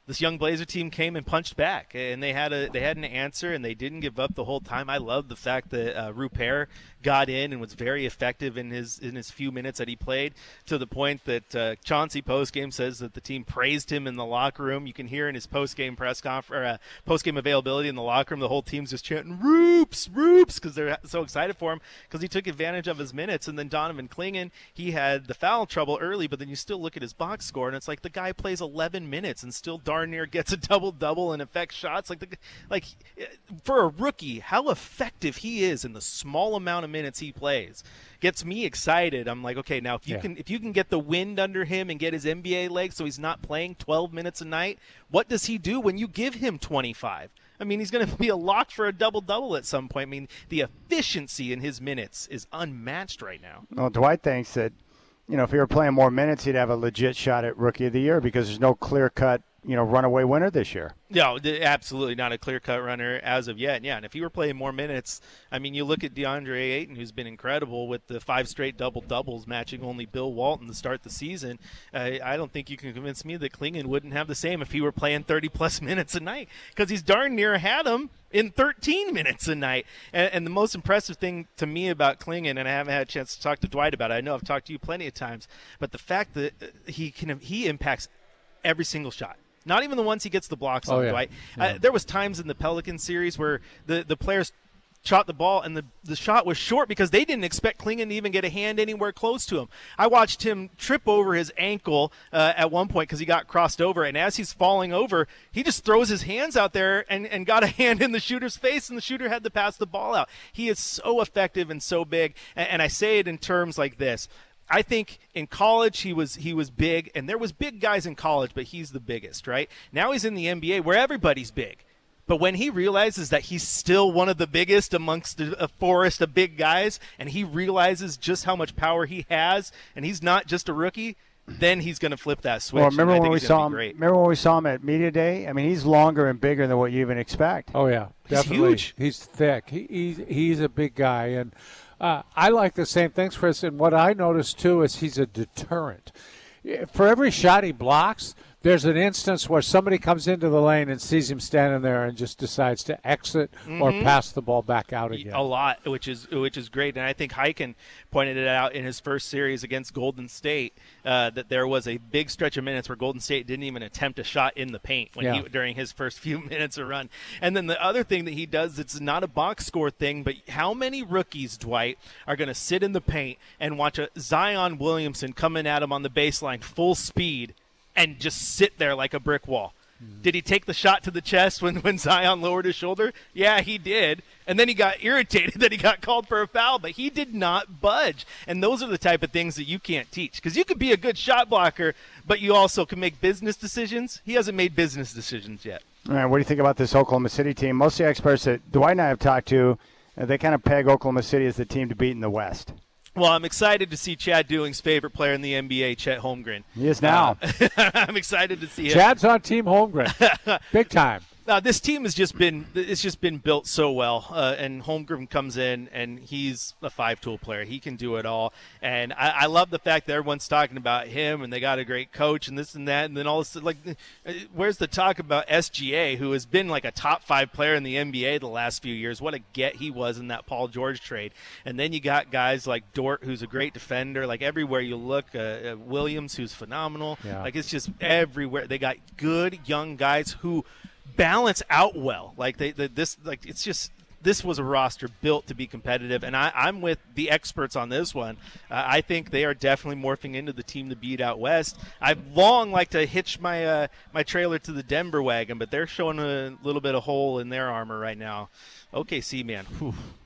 Speaker 7: This young Blazer team came and punched back, and they had an answer, and they didn't give up the whole time. I love the fact that Rupert got in and was very effective in his few minutes that he played, to the point that Chauncey postgame says that the team praised him in the locker room. You can hear in his postgame press conference, postgame availability in the locker room, the whole team's just chanting "Roops, Roops" because they're so excited for him because he took advantage of his minutes. And then Donovan Clingan, he had the foul trouble early, but then you still look at his box score, and it's like the guy plays 11 minutes and still darn near gets a double-double and affects shots. For a rookie, how effective he is in the small amount of minutes he plays gets me excited. I'm like, okay, now if you can get the wind under him and get his NBA legs so he's not playing 12 minutes a night, what does he do when you give him 25? I mean, he's going to be a lock for a double-double at some point. I mean, the efficiency in his minutes is unmatched right now.
Speaker 1: Well, Dwight thinks that, if he were playing more minutes, he'd have a legit shot at Rookie of the Year because there's no clear-cut runaway winner this year.
Speaker 7: No, absolutely not a clear-cut runner as of yet. Yeah, and if he were playing more minutes, I mean, you look at DeAndre Ayton, who's been incredible with the 5 straight double-doubles, matching only Bill Walton to start the season. I don't think you can convince me that Klingon wouldn't have the same if he were playing 30-plus minutes a night, because he's darn near had him in 13 minutes a night. And the most impressive thing to me about Klingon, and I haven't had a chance to talk to Dwight about it, I know I've talked to you plenty of times, but the fact that he impacts every single shot. Not even the ones he gets the blocks on, Dwight.
Speaker 2: Yeah.
Speaker 7: There was times in the Pelican series where the players shot the ball and the shot was short because they didn't expect Klingon to even get a hand anywhere close to him. I watched him trip over his ankle at one point because he got crossed over, and as he's falling over, he just throws his hands out there and got a hand in the shooter's face, and the shooter had to pass the ball out. He is so effective and so big, and I say it in terms like this. I think in college he was big, and there was big guys in college, but he's the biggest, right? Now he's in the NBA where everybody's big. But when he realizes that he's still one of the biggest amongst a forest of big guys, and he realizes just how much power he has, and he's not just a rookie, then he's going to flip that switch.
Speaker 1: Well, remember when we saw him at Media Day? I mean, he's longer and bigger than what you even expect.
Speaker 2: Oh, yeah.
Speaker 7: He's
Speaker 2: definitely.
Speaker 7: huge.
Speaker 2: He's thick. He's a big guy. And I like the same things, Chris. And what I noticed, too, is he's a deterrent. For every shot he blocks, there's an instance where somebody comes into the lane and sees him standing there and just decides to exit or pass the ball back out again.
Speaker 7: A lot, which is great. And I think Heiken pointed it out in his first series against Golden State that there was a big stretch of minutes where Golden State didn't even attempt a shot in the paint during his first few minutes of run. And then the other thing that he does, it's not a box score thing, but how many rookies, Dwight, are going to sit in the paint and watch a Zion Williamson coming at him on the baseline full speed and just sit there like a brick wall? Did he take the shot to the chest when Zion lowered his shoulder? Yeah, he did. And then he got irritated that he got called for a foul, but he did not budge. And those are the type of things that you can't teach, because you could be a good shot blocker, but you also can make business decisions. He hasn't made business decisions yet.
Speaker 1: All right, what do you think about this Oklahoma City team? Most of the experts that Dwight and I have talked to, they kind of peg Oklahoma City as the team to beat in the West.
Speaker 7: Well, I'm excited to see Chad Doing's favorite player in the NBA, Chet Holmgren.
Speaker 1: He is now.
Speaker 7: I'm excited to see him.
Speaker 2: Chad's on Team Holmgren. Big time.
Speaker 7: This team has just been built so well, and Holmgren comes in, and he's a 5-tool player. He can do it all, and I love the fact that everyone's talking about him, and they got a great coach, and this and that, and then all this, like, where's the talk about SGA, who has been like a top 5 player in the NBA the last few years? What a get he was in that Paul George trade. And then you got guys like Dort, who's a great defender. Like everywhere you look, Williams, who's phenomenal.
Speaker 2: Yeah.
Speaker 7: Like it's just everywhere. They got good young guys who balance out well. Like this was a roster built to be competitive, and I'm with the experts on this one. I think they are definitely morphing into the team to beat out west. I've long liked to hitch my my trailer to the Denver wagon, but they're showing a little bit of hole in their armor right now. OKC, man,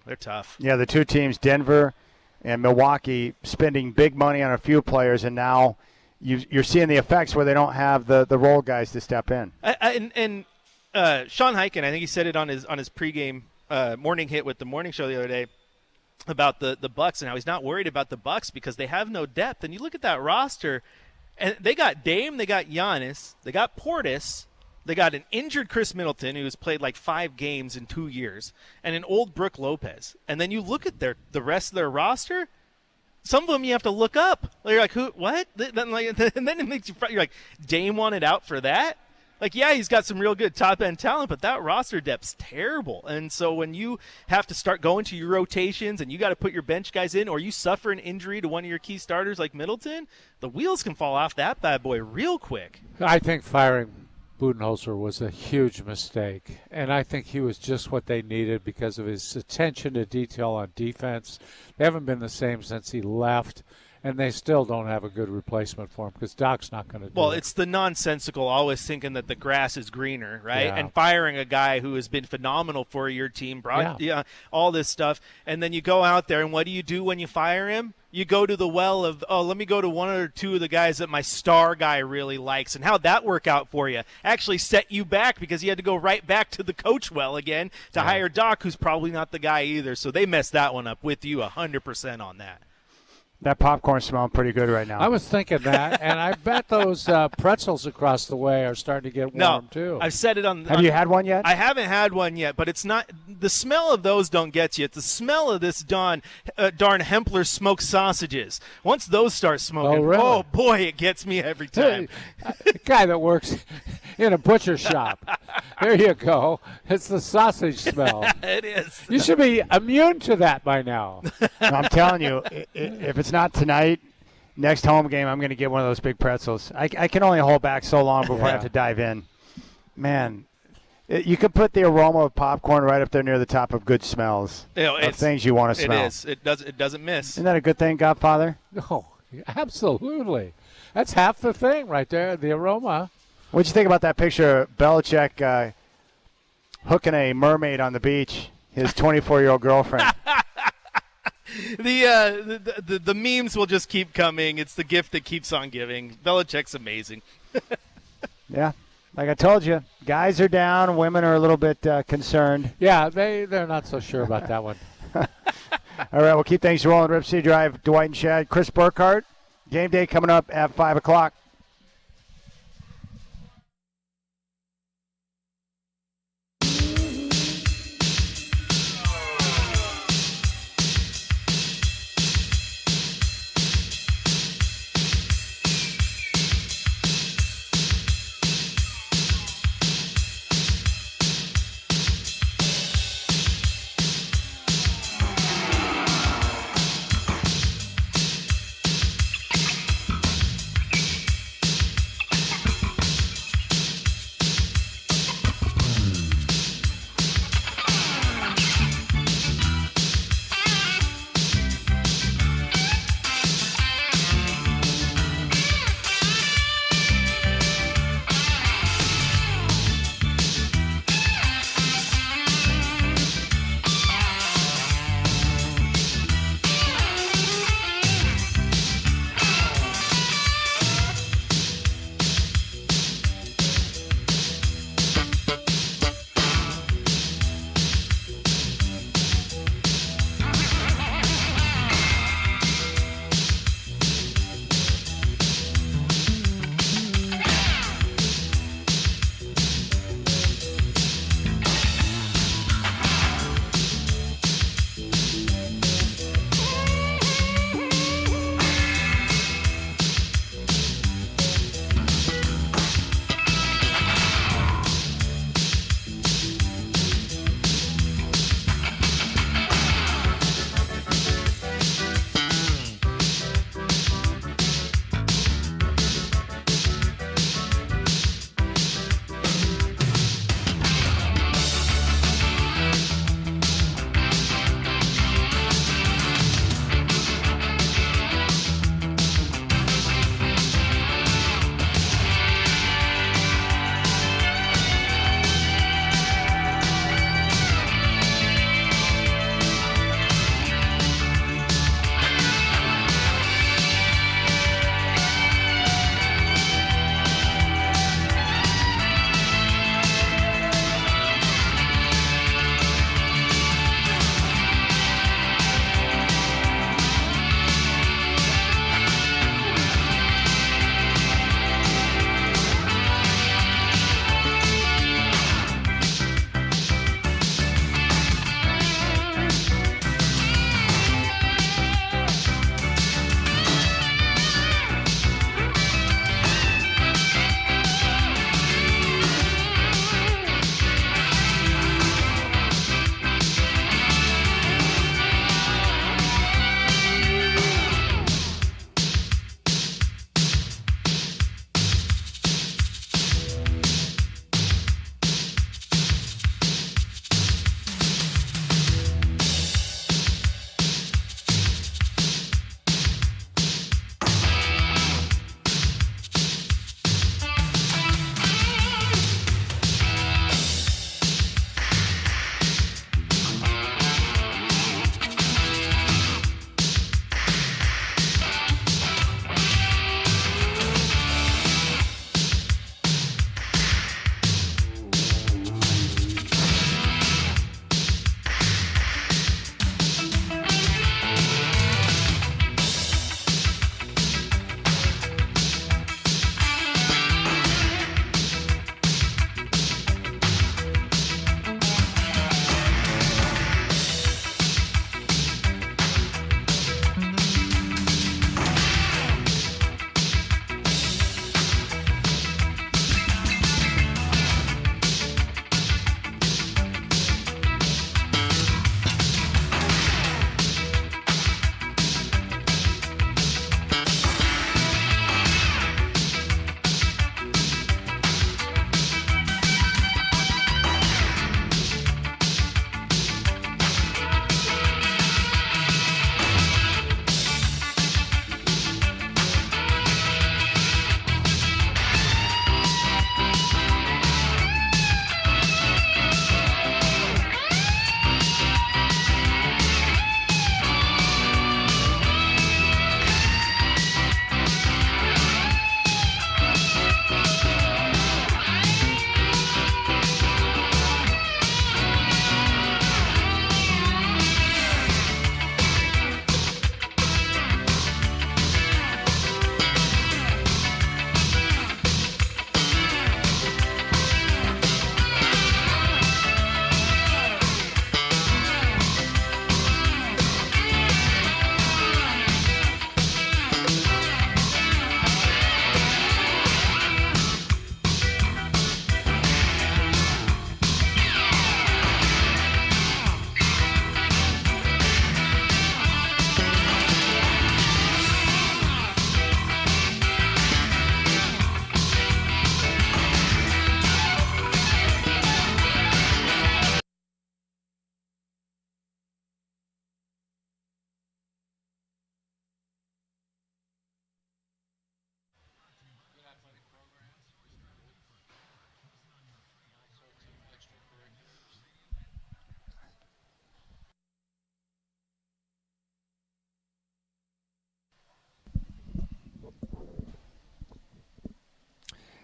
Speaker 7: they're tough.
Speaker 1: Yeah, the two teams, Denver and Milwaukee, spending big money on a few players, and now you're seeing the effects where they don't have the role guys to step in.
Speaker 7: Sean Heiken, I think he said it on his pregame morning hit with the morning show the other day about the Bucks and how he's not worried about the Bucks because they have no depth. And you look at that roster, and they got Dame, they got Giannis, they got Portis, they got an injured Chris Middleton who's played like 5 games in 2 years, and an old Brook Lopez. And then you look at the rest of their roster. Some of them you have to look up. You're like, who? What? And then it makes you're like, Dame wanted out for that? Like, yeah, he's got some real good top-end talent, but that roster depth's terrible. And so when you have to start going to your rotations and you got to put your bench guys in, or you suffer an injury to one of your key starters like Middleton, the wheels can fall off that bad boy real quick.
Speaker 2: I think firing Budenholzer was a huge mistake, and I think he was just what they needed because of his attention to detail on defense. They haven't been the same since he left. And they still don't have a good replacement for him because Doc's not going to do it.
Speaker 7: Well, it's the nonsensical always thinking that the grass is greener, right?
Speaker 2: Yeah.
Speaker 7: And firing a guy who has been phenomenal for your team, all this stuff. And then you go out there, and what do you do when you fire him? You go to the well of, let me go to one or two of the guys that my star guy really likes. And how'd that work out for you? Actually set you back because you had to go right back to the coach well again to hire Doc, who's probably not the guy either. So they messed that one up with you 100% on that.
Speaker 1: That popcorn's smelling pretty good right now.
Speaker 2: I was thinking that, and I bet those pretzels across the way are starting to get warm, too.
Speaker 7: I've said it on.
Speaker 1: Have you had one yet?
Speaker 7: I haven't had one yet, but it's not. The smell of those don't get you. It's the smell of this darn Hempler smoked sausages. Once those start smoking,
Speaker 2: really?
Speaker 7: oh boy, it gets me every time.
Speaker 2: The guy that works in a butcher shop. There you go. It's the sausage smell.
Speaker 7: It is.
Speaker 2: You should be immune to that by now.
Speaker 1: No, I'm telling you, if it's not tonight, next home game, I'm going to get one of those big pretzels. I can only hold back so long before I have to dive in. Man, you could put the aroma of popcorn right up there near the top of good smells, of things you want to smell.
Speaker 7: It is. It doesn't miss.
Speaker 1: Isn't that a good thing, Godfather?
Speaker 2: No, absolutely. That's half the thing right there, the aroma.
Speaker 1: What'd you think about that picture of Belichick hooking a mermaid on the beach, his 24-year-old girlfriend?
Speaker 7: The memes will just keep coming. It's the gift that keeps on giving. Belichick's amazing.
Speaker 1: Yeah. Like I told you, guys are down. Women are a little bit concerned.
Speaker 2: Yeah, they're not so sure about that one.
Speaker 1: All right, we'll keep things rolling. Rip City Drive, Dwight and Chad. Chris Burkhardt. Game day coming up at 5 o'clock.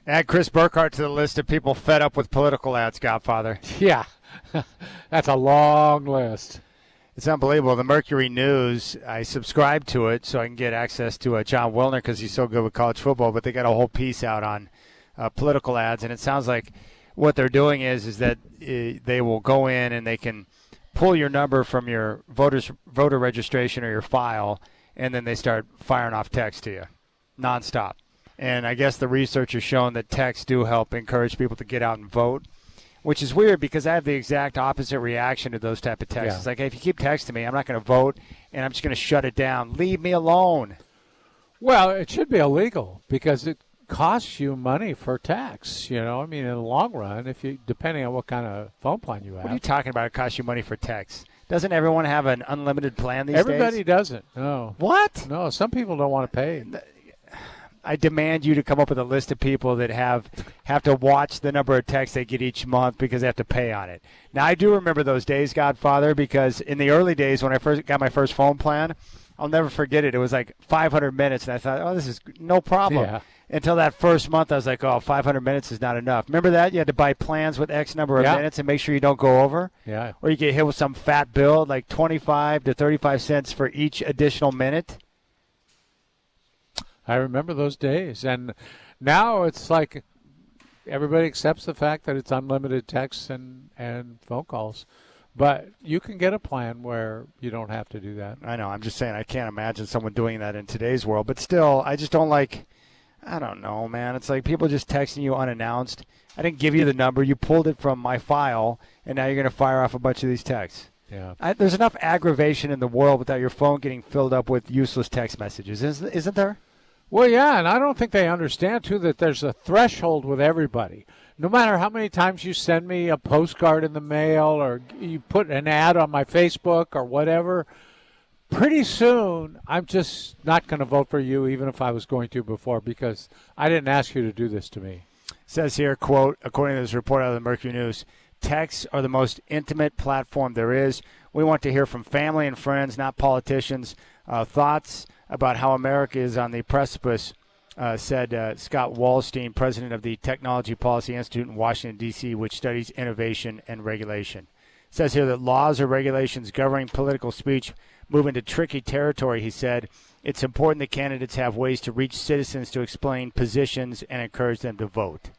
Speaker 1: Add Chris Burkhardt to the list of people fed up with political ads, Godfather.
Speaker 2: Yeah, that's a long list.
Speaker 1: It's unbelievable. The Mercury News, I subscribe to it so I can get access to John Wilner because he's so good with college football, but they got a whole piece out on political ads, and it sounds like what they're doing is that they will go in and they can pull your number from your voter registration or your file, and then they start firing off text to you nonstop. And I guess the research has shown that texts do help encourage people to get out and vote, which is weird because I have the exact opposite reaction to those type of texts.
Speaker 2: Yeah.
Speaker 1: It's like, hey, if you keep texting me, I'm not going to vote, and I'm just going to shut it down. Leave me alone.
Speaker 2: Well, it should be illegal because it costs you money for text. You know, I mean, in the long run, if you depending on what kind of phone plan you have.
Speaker 1: What are you talking about? It costs you money for text. Doesn't everyone have an unlimited plan these days?
Speaker 2: Everybody doesn't. No.
Speaker 1: What?
Speaker 2: No, some people don't want to pay.
Speaker 1: I demand you to come up with a list of people that have to watch the number of texts they get each month because they have to pay on it. Now, I do remember those days, Godfather, because in the early days when I first got my first phone plan, I'll never forget it. It was like 500 minutes, and I thought, oh, this is no problem.
Speaker 2: Yeah.
Speaker 1: Until that first month, I was like, oh, 500 minutes is not enough. Remember that? You had to buy plans with X number of minutes and make sure you don't go over?
Speaker 2: Yeah.
Speaker 1: Or you get hit with some fat bill, like 25 to 35 cents for each additional minute.
Speaker 2: I remember those days. And now it's like everybody accepts the fact that it's unlimited texts and phone calls. But you can get a plan where you don't have to do that.
Speaker 1: I know. I'm just saying I can't imagine someone doing that in today's world. But still, I just don't like – I don't know, man. It's like people just texting you unannounced. I didn't give you the number. You pulled it from my file, and now you're going to fire off a bunch of these texts.
Speaker 2: Yeah.
Speaker 1: There's enough aggravation in the world without your phone getting filled up with useless text messages, isn't there?
Speaker 2: Well, yeah, and I don't think they understand, too, that there's a threshold with everybody. No matter how many times you send me a postcard in the mail or you put an ad on my Facebook or whatever, pretty soon I'm just not going to vote for you even if I was going to before because I didn't ask you to do this to me.
Speaker 1: It says here, quote, according to this report out of the Mercury News, texts are the most intimate platform there is. We want to hear from family and friends, not politicians. Thoughts about how America is on the precipice, said Scott Wallstein, president of the Technology Policy Institute in Washington, D.C., which studies innovation and regulation. It says here that laws or regulations governing political speech move into tricky territory, he said. It's important that candidates have ways to reach citizens to explain positions and encourage them to vote.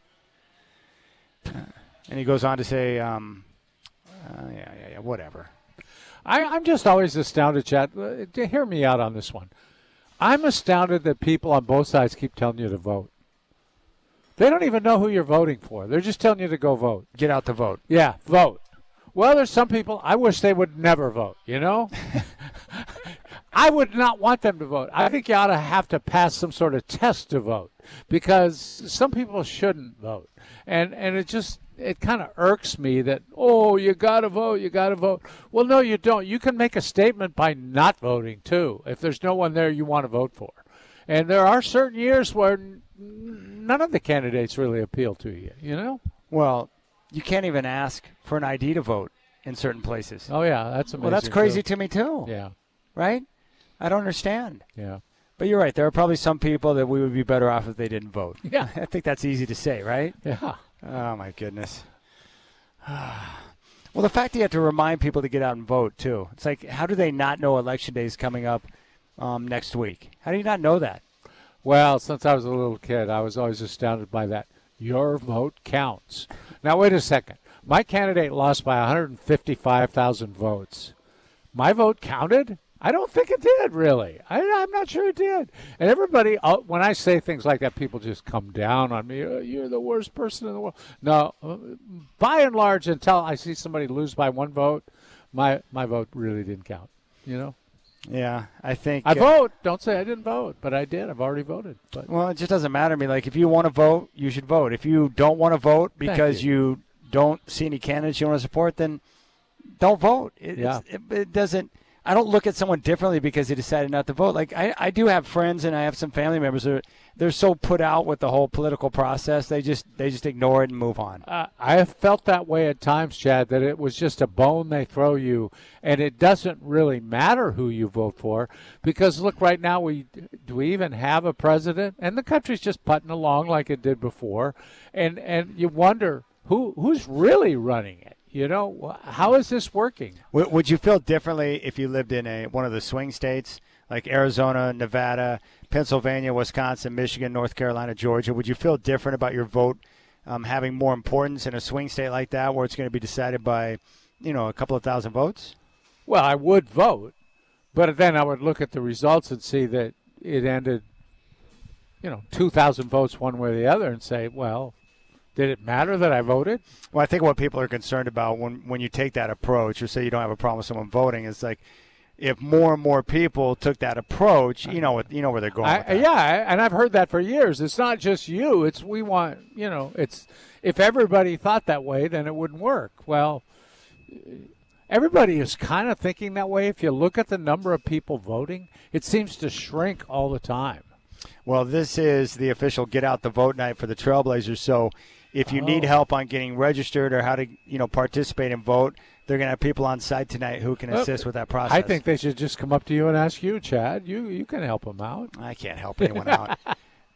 Speaker 1: And he goes on to say, whatever.
Speaker 2: I'm just always astounded, Chad. Hear me out on this one. I'm astounded that people on both sides keep telling you to vote. They don't even know who you're voting for. They're just telling you to go vote.
Speaker 1: Get out to vote.
Speaker 2: Yeah, vote. Well, there's some people, I wish they would never vote, you know? I would not want them to vote. I think you ought to have to pass some sort of test to vote because some people shouldn't vote. And it kind of irks me that, oh, you got to vote, you got to vote. Well, no, you don't. You can make a statement by not voting, too, if there's no one there you want to vote for. And there are certain years where none of the candidates really appeal to you, you know?
Speaker 1: Well, you can't even ask for an ID to vote in certain places.
Speaker 2: Oh, yeah, that's amazing.
Speaker 1: Well, that's crazy to me, too.
Speaker 2: Yeah.
Speaker 1: Right? I don't understand.
Speaker 2: Yeah.
Speaker 1: But you're right. There are probably some people that we would be better off if they didn't vote.
Speaker 2: Yeah.
Speaker 1: I think that's easy to say, right?
Speaker 2: Yeah.
Speaker 1: Oh, my goodness. Well, the fact that you have to remind people to get out and vote, too. It's like, how do they not know Election Day is coming up next week? How do you not know that?
Speaker 2: Well, since I was a little kid, I was always astounded by that. Your vote counts. Now, wait a second. My candidate lost by 155,000 votes. My vote counted? I don't think it did, really. I'm not sure it did. And everybody, when I say things like that, people just come down on me. Oh, you're the worst person in the world. No, by and large, until I see somebody lose by one vote, my vote really didn't count, you know?
Speaker 1: Yeah, I think.
Speaker 2: I vote. Don't say I didn't vote, but I did. I've already voted. But.
Speaker 1: Well, it just doesn't matter to me. Like, if you want to vote, you should vote. If you don't want to vote because you don't see any candidates you want to support, then don't vote. It doesn't. I don't look at someone differently because they decided not to vote. Like I do have friends and I have some family members that they're so put out with the whole political process they just ignore it and move on.
Speaker 2: I have felt that way at times, Chad, that it was just a bone they throw you, and it doesn't really matter who you vote for because look, right now do we even have a president? And the country's just putting along like it did before, and you wonder who's really running it. How is this working?
Speaker 1: Would you feel differently if you lived in one of the swing states like Arizona, Nevada, Pennsylvania, Wisconsin, Michigan, North Carolina, Georgia? Would you feel different about your vote having more importance in a swing state like that where it's going to be decided by, a couple of thousand votes?
Speaker 2: Well, I would vote, but then I would look at the results and see that it ended, 2,000 votes one way or the other and say, well, did it matter that I voted?
Speaker 1: Well, I think what people are concerned about when you take that approach or say you don't have a problem with someone voting is like if more and more people took that approach, you know where they're going with that.
Speaker 2: Yeah, and I've heard that for years. It's not just you. It's if everybody thought that way, then it wouldn't work. Well, everybody is kind of thinking that way. If you look at the number of people voting, it seems to shrink all the time.
Speaker 1: Well, this is the official Get Out the Vote night for the Trailblazers, so if you need help on getting registered or how to, participate and vote, they're going to have people on site tonight who can assist with that process.
Speaker 2: I think they should just come up to you and ask you, Chad. You can help them out.
Speaker 1: I can't help anyone out.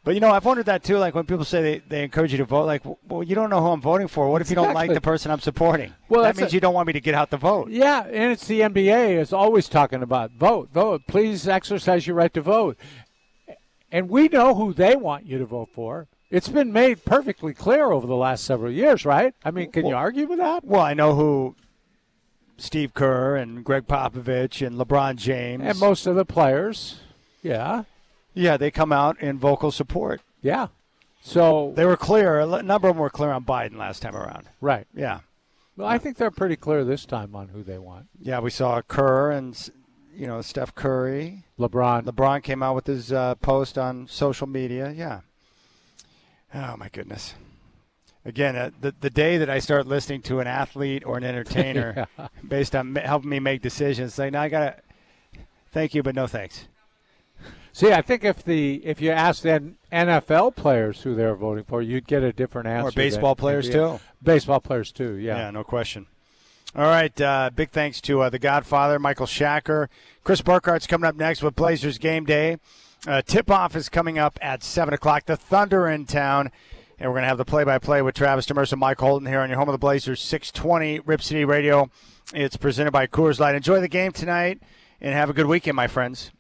Speaker 1: But, I've wondered that, too. Like, when people say they encourage you to vote, like, well, you don't know who I'm voting for. What if you don't like the person I'm supporting? Well, that means you don't want me to get out the vote.
Speaker 2: Yeah, and it's the NBA is always talking about vote. Please exercise your right to vote. And we know who they want you to vote for. It's been made perfectly clear over the last several years, right? I mean, can you argue with that?
Speaker 1: Well, I know who Steve Kerr and Greg Popovich and LeBron James.
Speaker 2: And most of the players, yeah.
Speaker 1: Yeah, they come out in vocal support.
Speaker 2: Yeah. So
Speaker 1: they were clear. A number of them were clear on Biden last time around.
Speaker 2: Right.
Speaker 1: Yeah.
Speaker 2: Well, I think they're pretty clear this time on who they want.
Speaker 1: Yeah, we saw Kerr and, Steph Curry. LeBron came out with his post on social media. Yeah. Oh, my goodness. Again, the day that I start listening to an athlete or an entertainer based on helping me make decisions, like, now I got to thank you, but no thanks.
Speaker 2: See, I think if you asked then NFL players who they're voting for, you'd get a different answer.
Speaker 1: Or baseball players, too.
Speaker 2: Baseball players, too, yeah.
Speaker 1: Yeah, no question. All right, big thanks to the Godfather, Michael Shacker. Chris Burkhart's coming up next with Blazers Game Day. Tip-off is coming up at 7 o'clock. The Thunder in town. And we're going to have the play-by-play with Travis Demers and Mike Holton here on your home of the Blazers, 620 Rip City Radio. It's presented by Coors Light. Enjoy the game tonight and have a good weekend, my friends.